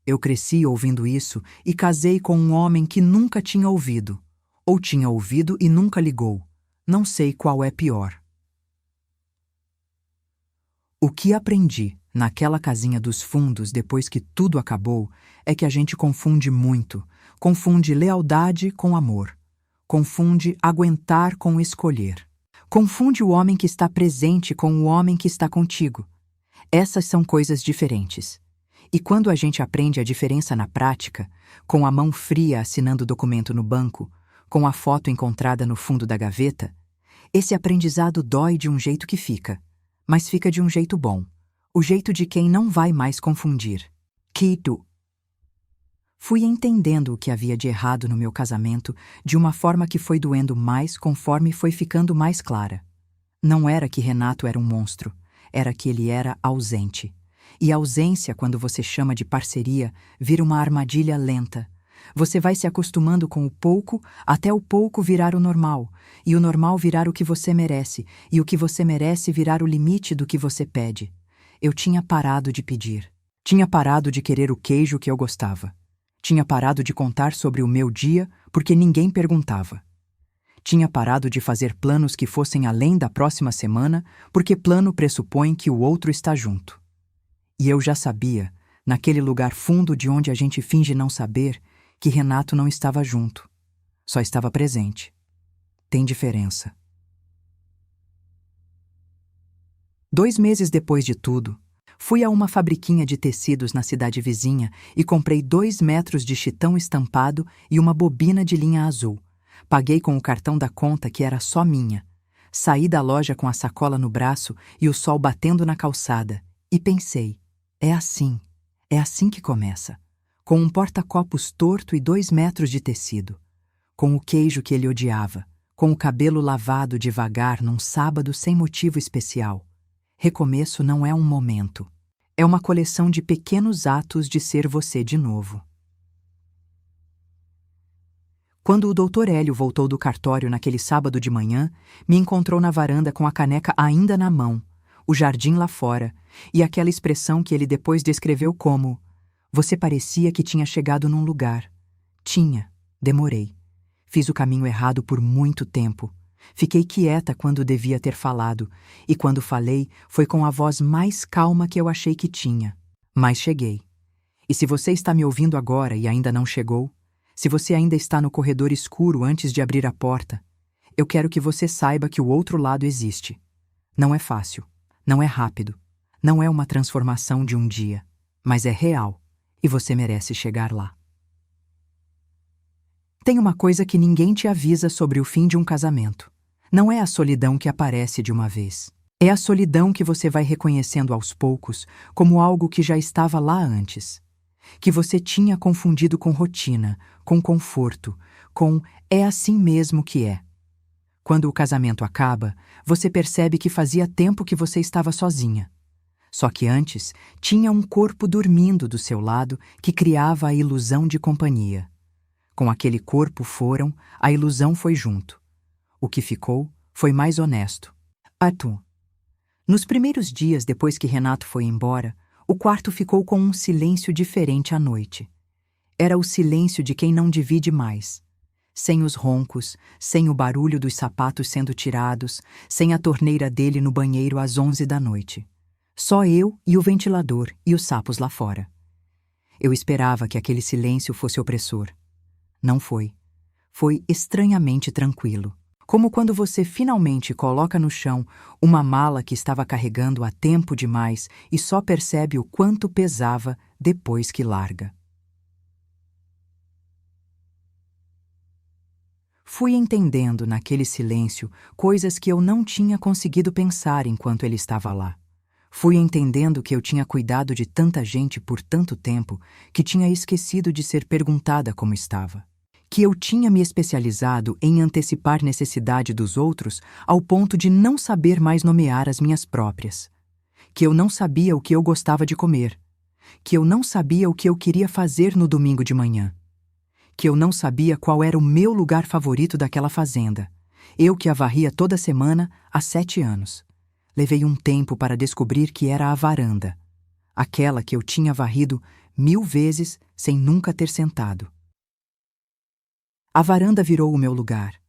Eu cresci ouvindo isso e casei com um homem que nunca tinha ouvido. Ou tinha ouvido e nunca ligou. Não sei qual é pior. O que aprendi naquela casinha dos fundos depois que tudo acabou é que a gente confunde muito. Confunde lealdade com amor. Confunde aguentar com escolher. Confunde o homem que está presente com o homem que está contigo. Essas são coisas diferentes. E quando a gente aprende a diferença na prática, com a mão fria assinando o documento no banco, com a foto encontrada no fundo da gaveta, esse aprendizado dói de um jeito que fica, mas fica de um jeito bom, o jeito de quem não vai mais confundir. Kitu. Fui entendendo o que havia de errado no meu casamento de uma forma que foi doendo mais conforme foi ficando mais clara. Não era que Renato era um monstro, era que ele era ausente. E a ausência, quando você chama de parceria, vira uma armadilha lenta. Você vai se acostumando com o pouco até o pouco virar o normal, e o normal virar o que você merece, e o que você merece virar o limite do que você pede. Eu tinha parado de pedir. Tinha parado de querer o queijo que eu gostava. Tinha parado de contar sobre o meu dia porque ninguém perguntava. Tinha parado de fazer planos que fossem além da próxima semana porque plano pressupõe que o outro está junto. E eu já sabia, naquele lugar fundo de onde a gente finge não saber, que Renato não estava junto. Só estava presente. Tem diferença. 2 meses depois de tudo, fui a uma fabriquinha de tecidos na cidade vizinha e comprei 2 metros de chitão estampado e uma bobina de linha azul. Paguei com o cartão da conta que era só minha. Saí da loja com a sacola no braço e o sol batendo na calçada. E pensei, é assim que começa. Com um porta-copos torto e 2 metros de tecido. Com o queijo que ele odiava. Com o cabelo lavado devagar num sábado sem motivo especial. Recomeço não é um momento. É uma coleção de pequenos atos de ser você de novo. Quando o Dr. Hélio voltou do cartório naquele sábado de manhã, me encontrou na varanda com a caneca ainda na mão, o jardim lá fora, e aquela expressão que ele depois descreveu como: você parecia que tinha chegado num lugar. Tinha, demorei. Fiz o caminho errado por muito tempo. Fiquei quieta quando devia ter falado, e quando falei, foi com a voz mais calma que eu achei que tinha. Mas cheguei. E se você está me ouvindo agora e ainda não chegou, se você ainda está no corredor escuro antes de abrir a porta, eu quero que você saiba que o outro lado existe. Não é fácil, não é rápido, não é uma transformação de um dia, mas é real, e você merece chegar lá. Tem uma coisa que ninguém te avisa sobre o fim de um casamento. Não é a solidão que aparece de uma vez. É a solidão que você vai reconhecendo aos poucos como algo que já estava lá antes. Que você tinha confundido com rotina, com conforto, com é assim mesmo que é. Quando o casamento acaba, você percebe que fazia tempo que você estava sozinha. Só que antes, tinha um corpo dormindo do seu lado que criava a ilusão de companhia. Com aquele corpo foram, a ilusão foi junto. O que ficou foi mais honesto. Arthur. Nos primeiros dias depois que Renato foi embora, o quarto ficou com um silêncio diferente à noite. Era o silêncio de quem não divide mais. Sem os roncos, sem o barulho dos sapatos sendo tirados, sem a torneira dele no banheiro às 11 da noite. Só eu e o ventilador e os sapos lá fora. Eu esperava que aquele silêncio fosse opressor. Não foi. Foi estranhamente tranquilo. Como quando você finalmente coloca no chão uma mala que estava carregando há tempo demais e só percebe o quanto pesava depois que larga. Fui entendendo naquele silêncio coisas que eu não tinha conseguido pensar enquanto ele estava lá. Fui entendendo que eu tinha cuidado de tanta gente por tanto tempo que tinha esquecido de ser perguntada como estava. Que eu tinha me especializado em antecipar necessidade dos outros ao ponto de não saber mais nomear as minhas próprias. Que eu não sabia o que eu gostava de comer. Que eu não sabia o que eu queria fazer no domingo de manhã. Que eu não sabia qual era o meu lugar favorito daquela fazenda. Eu que a varria toda semana há 7 anos. Levei um tempo para descobrir que era a varanda. Aquela que eu tinha varrido 1000 vezes sem nunca ter sentado. A varanda virou o meu lugar.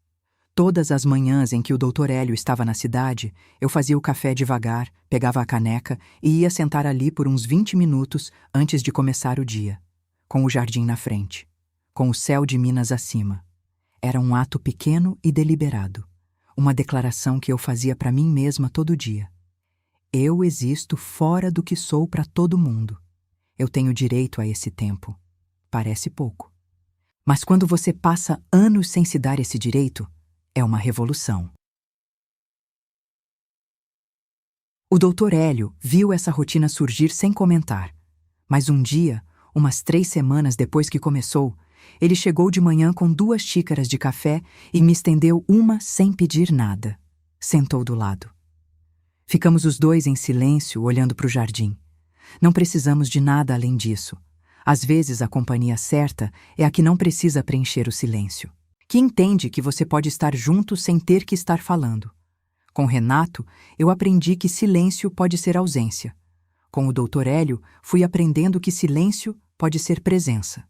Todas as manhãs em que o Dr. Hélio estava na cidade, eu fazia o café devagar, pegava a caneca e ia sentar ali por uns 20 minutos antes de começar o dia, com o jardim na frente, com o céu de Minas acima. Era um ato pequeno e deliberado, uma declaração que eu fazia para mim mesma todo dia. Eu existo fora do que sou para todo mundo. Eu tenho direito a esse tempo. Parece pouco. Mas quando você passa anos sem se dar esse direito, é uma revolução. O Dr. Hélio viu essa rotina surgir sem comentar. Mas um dia, umas 3 semanas depois que começou, ele chegou de manhã com 2 xícaras de café e me estendeu uma sem pedir nada. Sentou do lado. Ficamos os dois em silêncio, olhando para o jardim. Não precisamos de nada além disso. Às vezes a companhia certa é a que não precisa preencher o silêncio. Que entende que você pode estar junto sem ter que estar falando. Com Renato, eu aprendi que silêncio pode ser ausência. Com o Dr. Hélio, fui aprendendo que silêncio pode ser presença.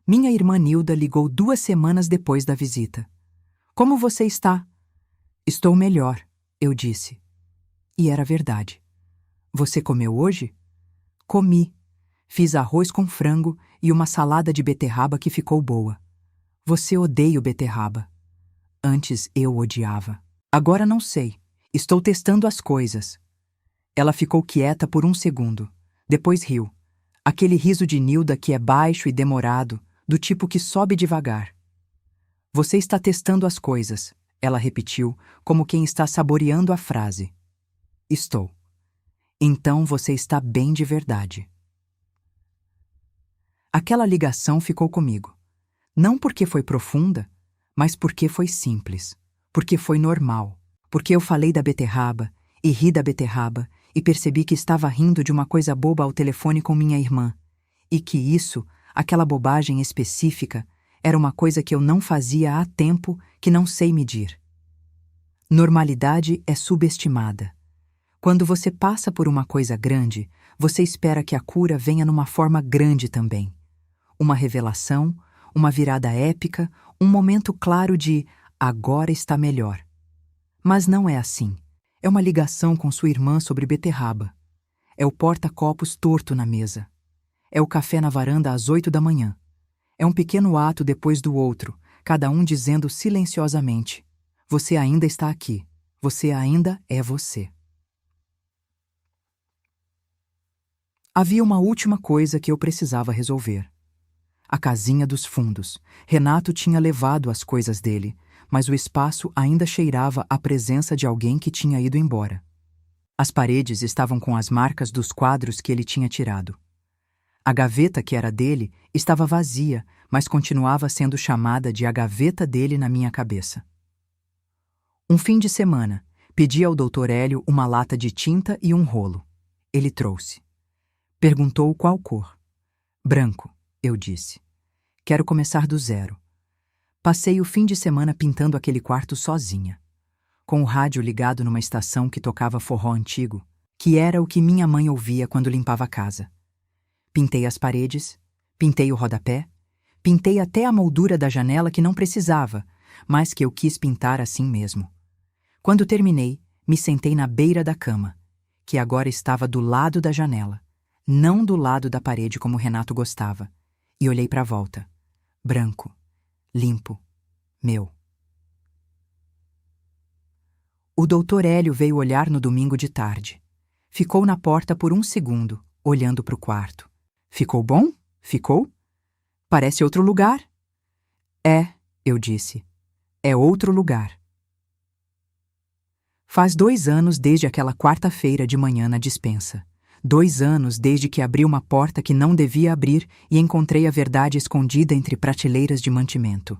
Minha irmã Nilda ligou 2 semanas depois da visita. Como você está? Estou melhor, eu disse. E era verdade. Você comeu hoje? Comi. Fiz arroz com frango e uma salada de beterraba que ficou boa. Você odeia o beterraba. Antes eu odiava. Agora não sei. Estou testando as coisas. Ela ficou quieta por 1 segundo. Depois riu. Aquele riso de Nilda que é baixo e demorado, do tipo que sobe devagar. Você está testando as coisas, ela repetiu, como quem está saboreando a frase. Estou. Então você está bem de verdade. Aquela ligação ficou comigo. Não porque foi profunda, mas porque foi simples, porque foi normal, porque eu falei da beterraba e ri da beterraba e percebi que estava rindo de uma coisa boba ao telefone com minha irmã, e que isso, aquela bobagem específica, era uma coisa que eu não fazia há tempo que não sei medir. Normalidade é subestimada. Quando você passa por uma coisa grande, você espera que a cura venha numa forma grande também. Uma revelação, uma virada épica, um momento claro de agora está melhor. Mas não é assim. É uma ligação com sua irmã sobre beterraba. É o porta-copos torto na mesa. É o café na varanda às 8 da manhã. É um pequeno ato depois do outro, cada um dizendo silenciosamente: você ainda está aqui. Você ainda é você. Havia uma última coisa que eu precisava resolver. A casinha dos fundos. Renato tinha levado as coisas dele, mas o espaço ainda cheirava a presença de alguém que tinha ido embora. As paredes estavam com as marcas dos quadros que ele tinha tirado. A gaveta que era dele estava vazia, mas continuava sendo chamada de a gaveta dele na minha cabeça. Um fim de semana, pedi ao Dr. Hélio uma lata de tinta e um rolo. Ele trouxe. Perguntou qual cor. Branco, eu disse. Quero começar do zero. Passei o fim de semana pintando aquele quarto sozinha, com o rádio ligado numa estação que tocava forró antigo, que era o que minha mãe ouvia quando limpava a casa. Pintei as paredes, pintei o rodapé, pintei até a moldura da janela que não precisava, mas que eu quis pintar assim mesmo. Quando terminei, me sentei na beira da cama, que agora estava do lado da janela, não do lado da parede como Renato gostava, e olhei para a volta. Branco, limpo, meu. O Dr. Hélio veio olhar no domingo de tarde. Ficou na porta por 1 segundo, olhando para o quarto. Ficou bom? Ficou? Parece outro lugar. É, eu disse. É outro lugar. Faz 2 anos desde aquela quarta-feira de manhã na despensa. 2 anos desde que abri uma porta que não devia abrir e encontrei a verdade escondida entre prateleiras de mantimento.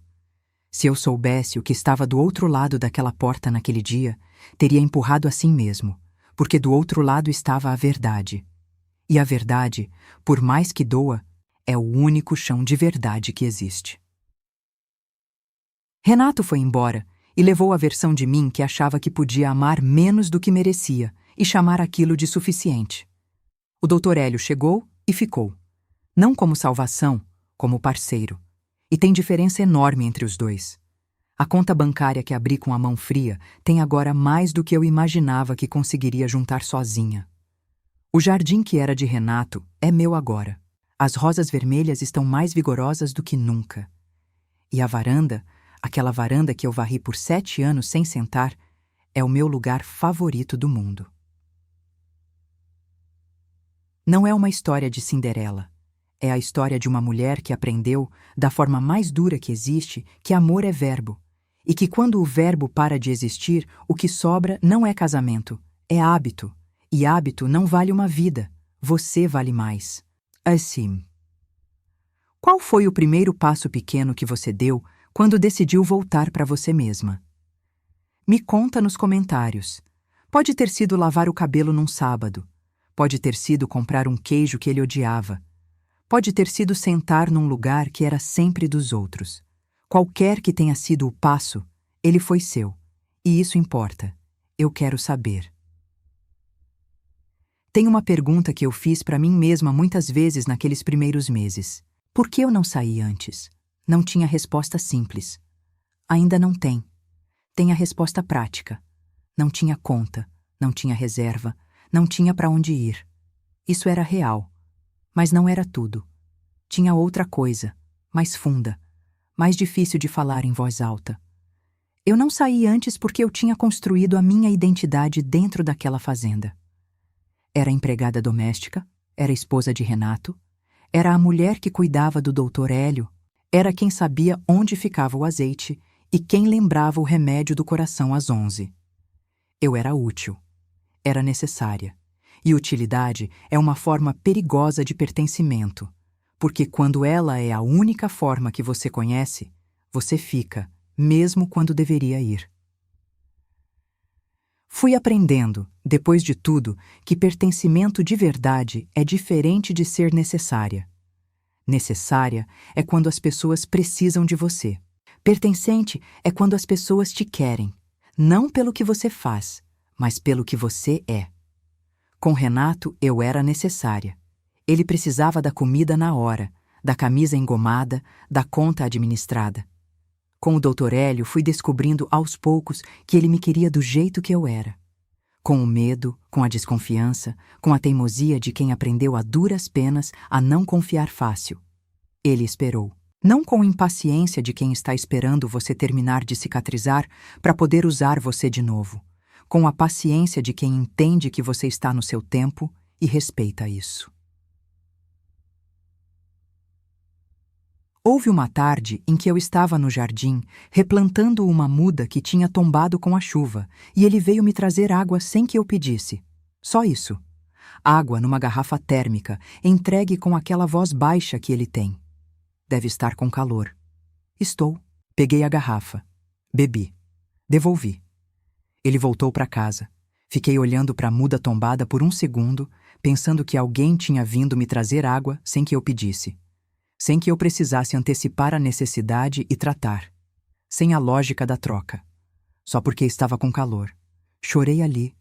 Se eu soubesse o que estava do outro lado daquela porta naquele dia, teria empurrado assim mesmo, porque do outro lado estava a verdade. E a verdade, por mais que doa, é o único chão de verdade que existe. Renato foi embora e levou a versão de mim que achava que podia amar menos do que merecia e chamar aquilo de suficiente. O Dr. Hélio chegou e ficou. Não como salvação, como parceiro. E tem diferença enorme entre os dois. A conta bancária que abri com a mão fria tem agora mais do que eu imaginava que conseguiria juntar sozinha. O jardim que era de Renato é meu agora. As rosas vermelhas estão mais vigorosas do que nunca. E a varanda, aquela varanda que eu varri por 7 anos sem sentar, é o meu lugar favorito do mundo. Não é uma história de Cinderela. É a história de uma mulher que aprendeu, da forma mais dura que existe, que amor é verbo. E que quando o verbo para de existir, o que sobra não é casamento, é hábito. E hábito não vale uma vida. Você vale mais. Assim. Qual foi o primeiro passo pequeno que você deu quando decidiu voltar para você mesma? Me conta nos comentários. Pode ter sido lavar o cabelo num sábado. Pode ter sido comprar um queijo que ele odiava. Pode ter sido sentar num lugar que era sempre dos outros. Qualquer que tenha sido o passo, ele foi seu. E isso importa. Eu quero saber. Tem uma pergunta que eu fiz para mim mesma muitas vezes naqueles primeiros meses. Por que eu não saí antes? Não tinha resposta simples. Ainda não tem. Tem a resposta prática. Não tinha conta, não tinha reserva, não tinha para onde ir. Isso era real. Mas não era tudo. Tinha outra coisa, mais funda, mais difícil de falar em voz alta. Eu não saí antes porque eu tinha construído a minha identidade dentro daquela fazenda. Era empregada doméstica, era esposa de Renato, era a mulher que cuidava do Dr. Hélio, era quem sabia onde ficava o azeite e quem lembrava o remédio do coração às 11. Eu era útil, era necessária. E utilidade é uma forma perigosa de pertencimento, porque quando ela é a única forma que você conhece, você fica, mesmo quando deveria ir. Fui aprendendo, depois de tudo, que pertencimento de verdade é diferente de ser necessária. Necessária é quando as pessoas precisam de você. Pertencente é quando as pessoas te querem, não pelo que você faz, mas pelo que você é. Com Renato, eu era necessária. Ele precisava da comida na hora, da camisa engomada, da conta administrada. Com o Dr. Hélio, fui descobrindo aos poucos que ele me queria do jeito que eu era. Com o medo, com a desconfiança, com a teimosia de quem aprendeu a duras penas a não confiar fácil. Ele esperou. Não com impaciência de quem está esperando você terminar de cicatrizar para poder usar você de novo. Com a paciência de quem entende que você está no seu tempo e respeita isso. Houve uma tarde em que eu estava no jardim, replantando uma muda que tinha tombado com a chuva, e ele veio me trazer água sem que eu pedisse. Só isso. Água numa garrafa térmica, entregue com aquela voz baixa que ele tem. Deve estar com calor. Estou. Peguei a garrafa. Bebi. Devolvi. Ele voltou para casa. Fiquei olhando para a muda tombada por um segundo, pensando que alguém tinha vindo me trazer água sem que eu pedisse. Sem que eu precisasse antecipar a necessidade e tratar. Sem a lógica da troca. Só porque estava com calor. Chorei ali,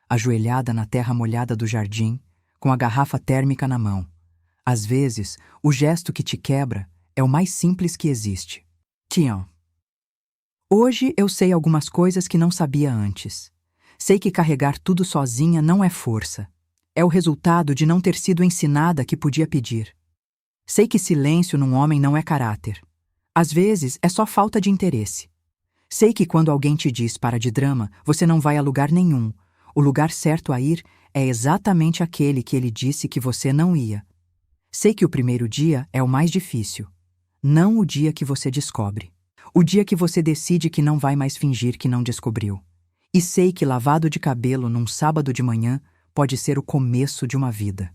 ajoelhada na terra molhada do jardim, com a garrafa térmica na mão. Às vezes, o gesto que te quebra é o mais simples que existe. Tião. Hoje eu sei algumas coisas que não sabia antes. Sei que carregar tudo sozinha não é força. É o resultado de não ter sido ensinada que podia pedir. Sei que silêncio num homem não é caráter. Às vezes é só falta de interesse. Sei que quando alguém te diz para de drama, você não vai a lugar nenhum. O lugar certo a ir é exatamente aquele que ele disse que você não ia. Sei que o primeiro dia é o mais difícil. Não o dia que você descobre. O dia que você decide que não vai mais fingir que não descobriu. E sei que lavado de cabelo num sábado de manhã pode ser o começo de uma vida.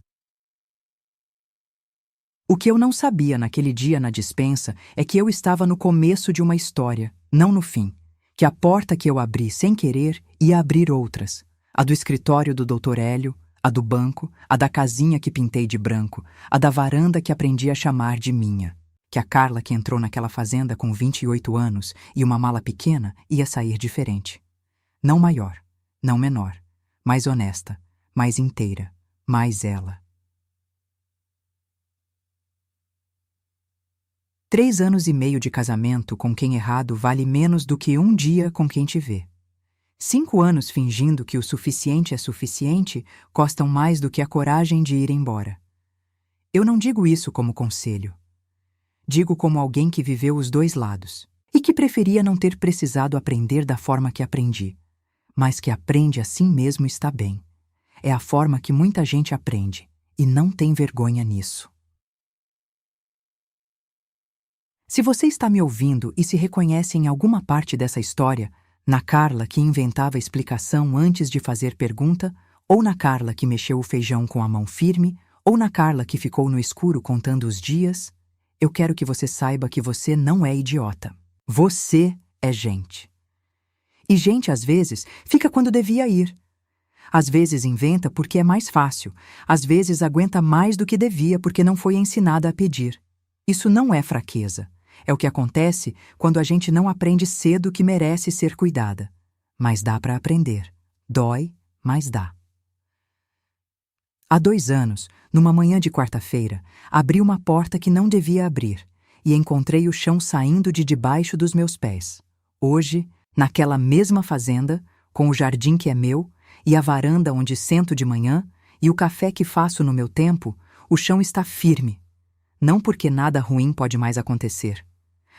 O que eu não sabia naquele dia na despensa é que eu estava no começo de uma história, não no fim. Que a porta que eu abri sem querer ia abrir outras. A do escritório do Dr. Hélio, a do banco, a da casinha que pintei de branco, a da varanda que aprendi a chamar de minha. Que a Carla que entrou naquela fazenda com 28 anos e uma mala pequena ia sair diferente. Não maior, não menor, mais honesta, mais inteira, mais ela. 3 anos e meio de casamento com quem errado vale menos do que um dia com quem te vê. 5 anos fingindo que o suficiente é suficiente custam mais do que a coragem de ir embora. Eu não digo isso como conselho. Digo como alguém que viveu os dois lados e que preferia não ter precisado aprender da forma que aprendi, mas que aprende assim mesmo está bem. É a forma que muita gente aprende e não tem vergonha nisso. Se você está me ouvindo e se reconhece em alguma parte dessa história, na Carla que inventava explicação antes de fazer pergunta, ou na Carla que mexeu o feijão com a mão firme, ou na Carla que ficou no escuro contando os dias, eu quero que você saiba que você não é idiota. Você é gente. E gente, às vezes, fica quando devia ir. Às vezes inventa porque é mais fácil. Às vezes aguenta mais do que devia porque não foi ensinada a pedir. Isso não é fraqueza. É o que acontece quando a gente não aprende cedo que merece ser cuidada. Mas dá para aprender. Dói, mas dá. Há 2 anos, numa manhã de quarta-feira, abri uma porta que não devia abrir e encontrei o chão saindo de debaixo dos meus pés. Hoje, naquela mesma fazenda, com o jardim que é meu, e a varanda onde sento de manhã, e o café que faço no meu tempo, o chão está firme. Não porque nada ruim pode mais acontecer,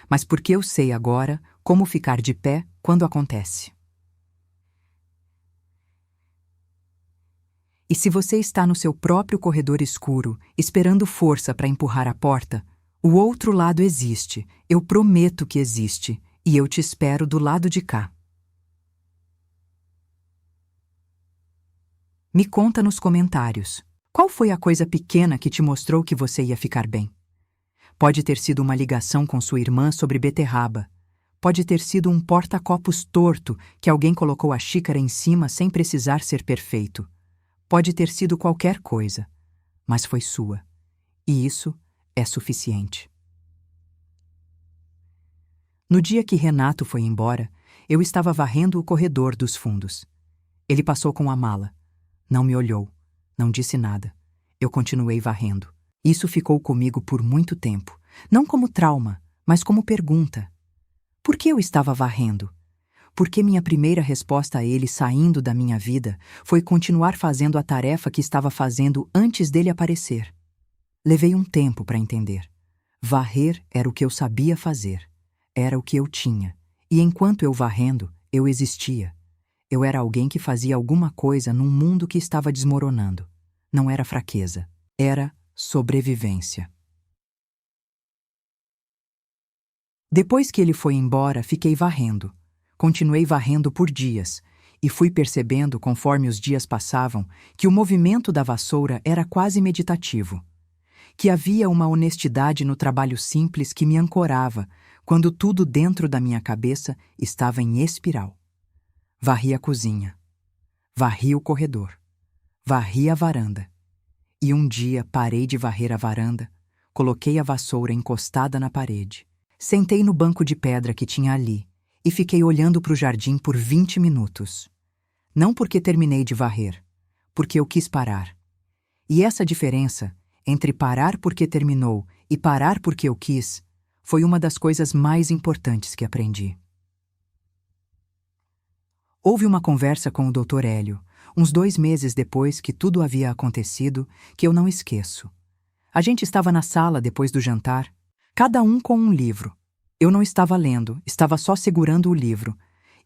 mas porque eu sei agora como ficar de pé quando acontece. E se você está no seu próprio corredor escuro, esperando força para empurrar a porta, o outro lado existe, eu prometo que existe, e eu te espero do lado de cá. Me conta nos comentários, qual foi a coisa pequena que te mostrou que você ia ficar bem? Pode ter sido uma ligação com sua irmã sobre beterraba. Pode ter sido um porta-copos torto que alguém colocou a xícara em cima sem precisar ser perfeito. Pode ter sido qualquer coisa, mas foi sua. E isso é suficiente. No dia que Renato foi embora, eu estava varrendo o corredor dos fundos. Ele passou com a mala. Não me olhou, não disse nada. Eu continuei varrendo. Isso ficou comigo por muito tempo, não como trauma, mas como pergunta. Por que eu estava varrendo? Porque minha primeira resposta a ele saindo da minha vida foi continuar fazendo a tarefa que estava fazendo antes dele aparecer. Levei um tempo para entender. Varrer era o que eu sabia fazer. Era o que eu tinha. E enquanto eu varrendo, eu existia. Eu era alguém que fazia alguma coisa num mundo que estava desmoronando. Não era fraqueza. Era sobrevivência. Depois que ele foi embora, fiquei varrendo. Continuei varrendo por dias, e fui percebendo, conforme os dias passavam, que o movimento da vassoura era quase meditativo. Que havia uma honestidade no trabalho simples que me ancorava, quando tudo dentro da minha cabeça estava em espiral. Varri a cozinha. Varri o corredor. Varri a varanda. E um dia parei de varrer a varanda, coloquei a vassoura encostada na parede, sentei no banco de pedra que tinha ali e fiquei olhando para o jardim por 20 minutos. Não porque terminei de varrer, porque eu quis parar. E essa diferença entre parar porque terminou e parar porque eu quis foi uma das coisas mais importantes que aprendi. Houve uma conversa com o Dr. Hélio, uns 2 meses depois que tudo havia acontecido, que eu não esqueço. A gente estava na sala depois do jantar, cada um com um livro. Eu não estava lendo, estava só segurando o livro,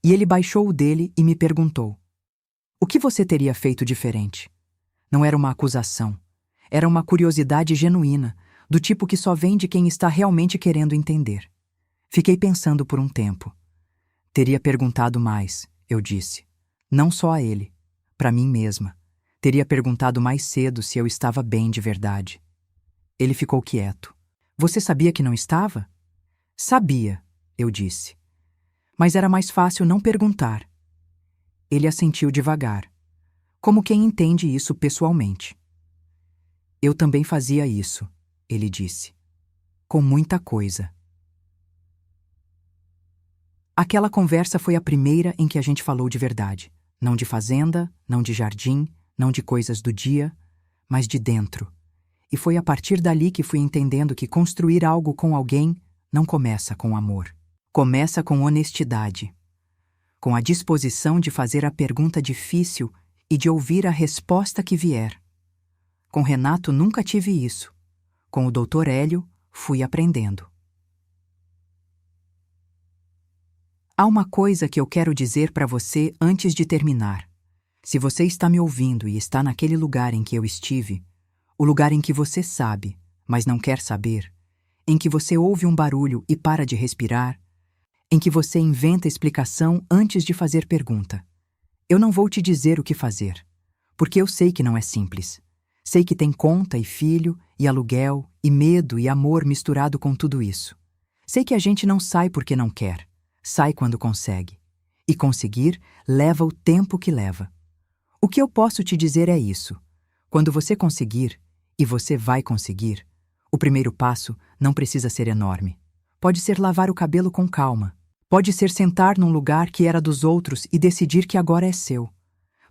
e ele baixou o dele e me perguntou: "O que você teria feito diferente?" Não era uma acusação, era uma curiosidade genuína, do tipo que só vem de quem está realmente querendo entender. Fiquei pensando por um tempo. Teria perguntado mais, eu disse. Não só a ele, para mim mesma. Teria perguntado mais cedo se eu estava bem de verdade. Ele ficou quieto. Você sabia que não estava? Sabia, eu disse. Mas era mais fácil não perguntar. Ele assentiu devagar, como quem entende isso pessoalmente. Eu também fazia isso, ele disse. Com muita coisa. Aquela conversa foi a primeira em que a gente falou de verdade. Não de fazenda, não de jardim, não de coisas do dia, mas de dentro. E foi a partir dali que fui entendendo que construir algo com alguém não começa com amor. Começa com honestidade. Com a disposição de fazer a pergunta difícil e de ouvir a resposta que vier. Com Renato nunca tive isso. Com o Dr. Hélio, fui aprendendo. Há uma coisa que eu quero dizer para você antes de terminar. Se você está me ouvindo e está naquele lugar em que eu estive, O lugar em que você sabe, mas não quer saber. Em que você ouve um barulho e para de respirar. Em que você inventa explicação antes de fazer pergunta. Eu não vou te dizer o que fazer, porque eu sei que não é simples. Sei que tem conta e filho, e aluguel, e medo e amor misturado com tudo isso. Sei que a gente não sai porque não quer, sai quando consegue. E conseguir leva o tempo que leva. O que eu posso te dizer é isso. Quando você conseguir, e você vai conseguir, o primeiro passo não precisa ser enorme. Pode ser lavar o cabelo com calma. Pode ser sentar num lugar que era dos outros e decidir que agora é seu.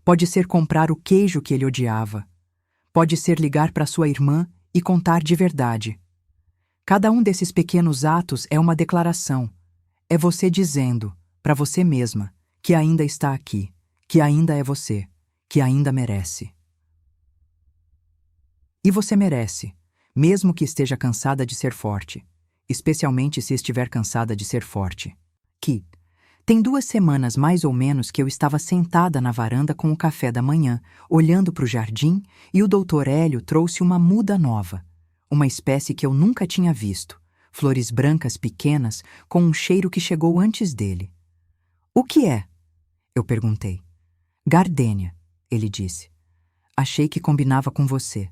Pode ser comprar o queijo que ele odiava. Pode ser ligar para sua irmã e contar de verdade. Cada um desses pequenos atos é uma declaração. É você dizendo, para você mesma, que ainda está aqui, que ainda é você, que ainda merece. E você merece, mesmo que esteja cansada de ser forte, especialmente se estiver cansada de ser forte. Tem 2 semanas mais ou menos que eu estava sentada na varanda com o café da manhã, olhando para o jardim, e o Dr. Hélio trouxe uma muda nova, uma espécie que eu nunca tinha visto, flores brancas pequenas com um cheiro que chegou antes dele. O que é? Eu perguntei. Gardênia, ele disse. Achei que combinava com você.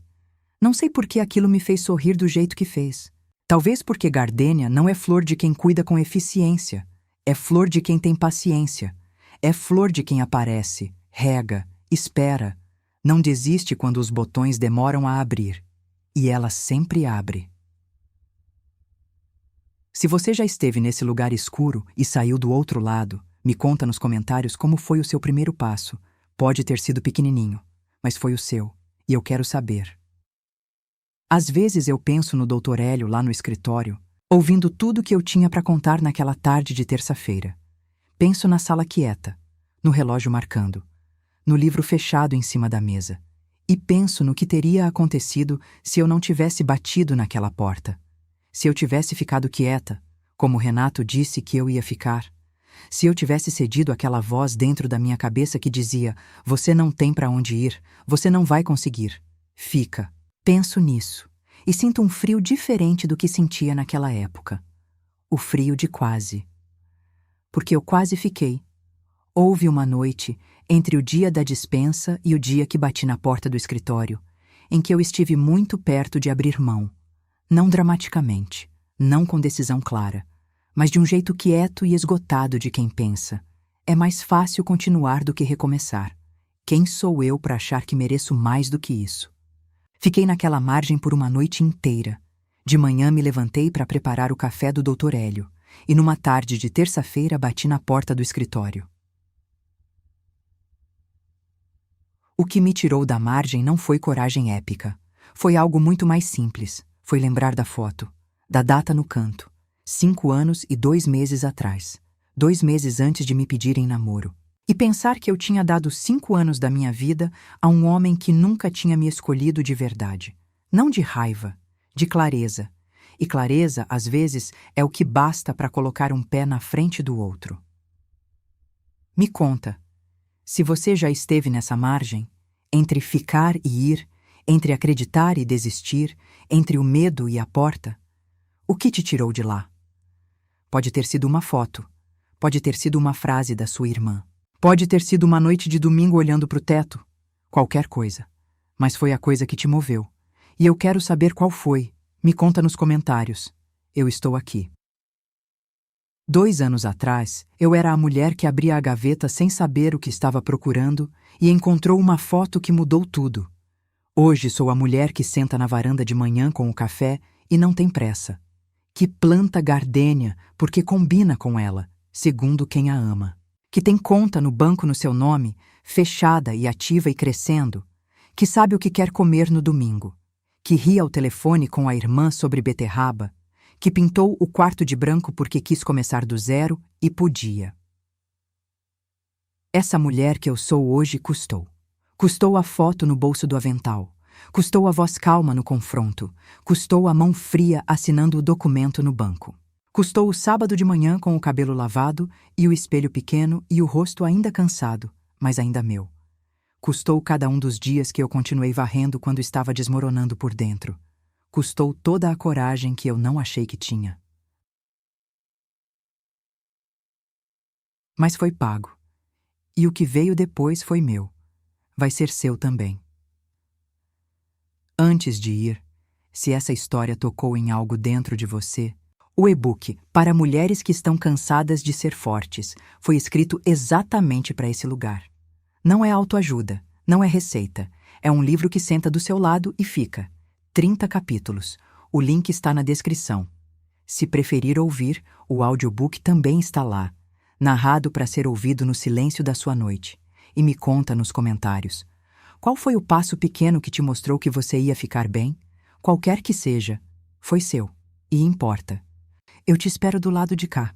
Não sei por que aquilo me fez sorrir do jeito que fez. Talvez porque gardênia não é flor de quem cuida com eficiência. É flor de quem tem paciência. É flor de quem aparece, rega, espera. Não desiste quando os botões demoram a abrir. E ela sempre abre. Se você já esteve nesse lugar escuro e saiu do outro lado, me conta nos comentários como foi o seu primeiro passo. Pode ter sido pequenininho, mas foi o seu. E eu quero saber. Às vezes eu penso no Dr. Hélio lá no escritório, ouvindo tudo que eu tinha para contar naquela tarde de terça-feira. Penso na sala quieta, no relógio marcando, no livro fechado em cima da mesa. E penso no que teria acontecido se eu não tivesse batido naquela porta. Se eu tivesse ficado quieta, como Renato disse que eu ia ficar. Se eu tivesse cedido àquela voz dentro da minha cabeça que dizia: você não tem para onde ir, você não vai conseguir. Fica. Penso nisso. E sinto um frio diferente do que sentia naquela época. O frio de quase. Porque eu quase fiquei. Houve uma noite, entre o dia da dispensa e o dia que bati na porta do escritório, em que eu estive muito perto de abrir mão. Não dramaticamente, não com decisão clara, mas de um jeito quieto e esgotado de quem pensa. É mais fácil continuar do que recomeçar. Quem sou eu para achar que mereço mais do que isso? Fiquei naquela margem por uma noite inteira. De manhã me levantei para preparar o café do Dr. Hélio, e numa tarde de terça-feira bati na porta do escritório. O que me tirou da margem não foi coragem épica. Foi algo muito mais simples. Foi lembrar da foto, da data no canto. 5 anos e 2 meses atrás. 2 meses antes de me pedirem namoro. E pensar que eu tinha dado 5 anos da minha vida a um homem que nunca tinha me escolhido de verdade. Não de raiva, de clareza. E clareza, às vezes, é o que basta para colocar um pé na frente do outro. Me conta, se você já esteve nessa margem, entre ficar e ir, entre acreditar e desistir, entre o medo e a porta, o que te tirou de lá? Pode ter sido uma foto, pode ter sido uma frase da sua irmã. Pode ter sido uma noite de domingo olhando para o teto. Qualquer coisa. Mas foi a coisa que te moveu. E eu quero saber qual foi. Me conta nos comentários. Eu estou aqui. 2 anos atrás, eu era a mulher que abria a gaveta sem saber o que estava procurando e encontrou uma foto que mudou tudo. Hoje sou a mulher que senta na varanda de manhã com o café e não tem pressa. Que planta gardênia porque combina com ela, segundo quem a ama. Que tem conta no banco no seu nome, fechada e ativa e crescendo, que sabe o que quer comer no domingo, que ri ao telefone com a irmã sobre beterraba, que pintou o quarto de branco porque quis começar do zero e podia. Essa mulher que eu sou hoje custou. Custou a foto no bolso do avental, custou a voz calma no confronto, custou a mão fria assinando o documento no banco. Custou o sábado de manhã com o cabelo lavado e o espelho pequeno e o rosto ainda cansado, mas ainda meu. Custou cada um dos dias que eu continuei varrendo quando estava desmoronando por dentro. Custou toda a coragem que eu não achei que tinha. Mas foi pago. E o que veio depois foi meu. Vai ser seu também. Antes de ir, se essa história tocou em algo dentro de você, o e-book Para Mulheres que Estão Cansadas de Ser Fortes foi escrito exatamente para esse lugar. Não é autoajuda, não é receita. É um livro que senta do seu lado e fica. 30 capítulos. O link está na descrição. Se preferir ouvir, o audiobook também está lá, narrado para ser ouvido no silêncio da sua noite. E me conta nos comentários. Qual foi o passo pequeno que te mostrou que você ia ficar bem? Qualquer que seja, foi seu. E importa. Eu te espero do lado de cá.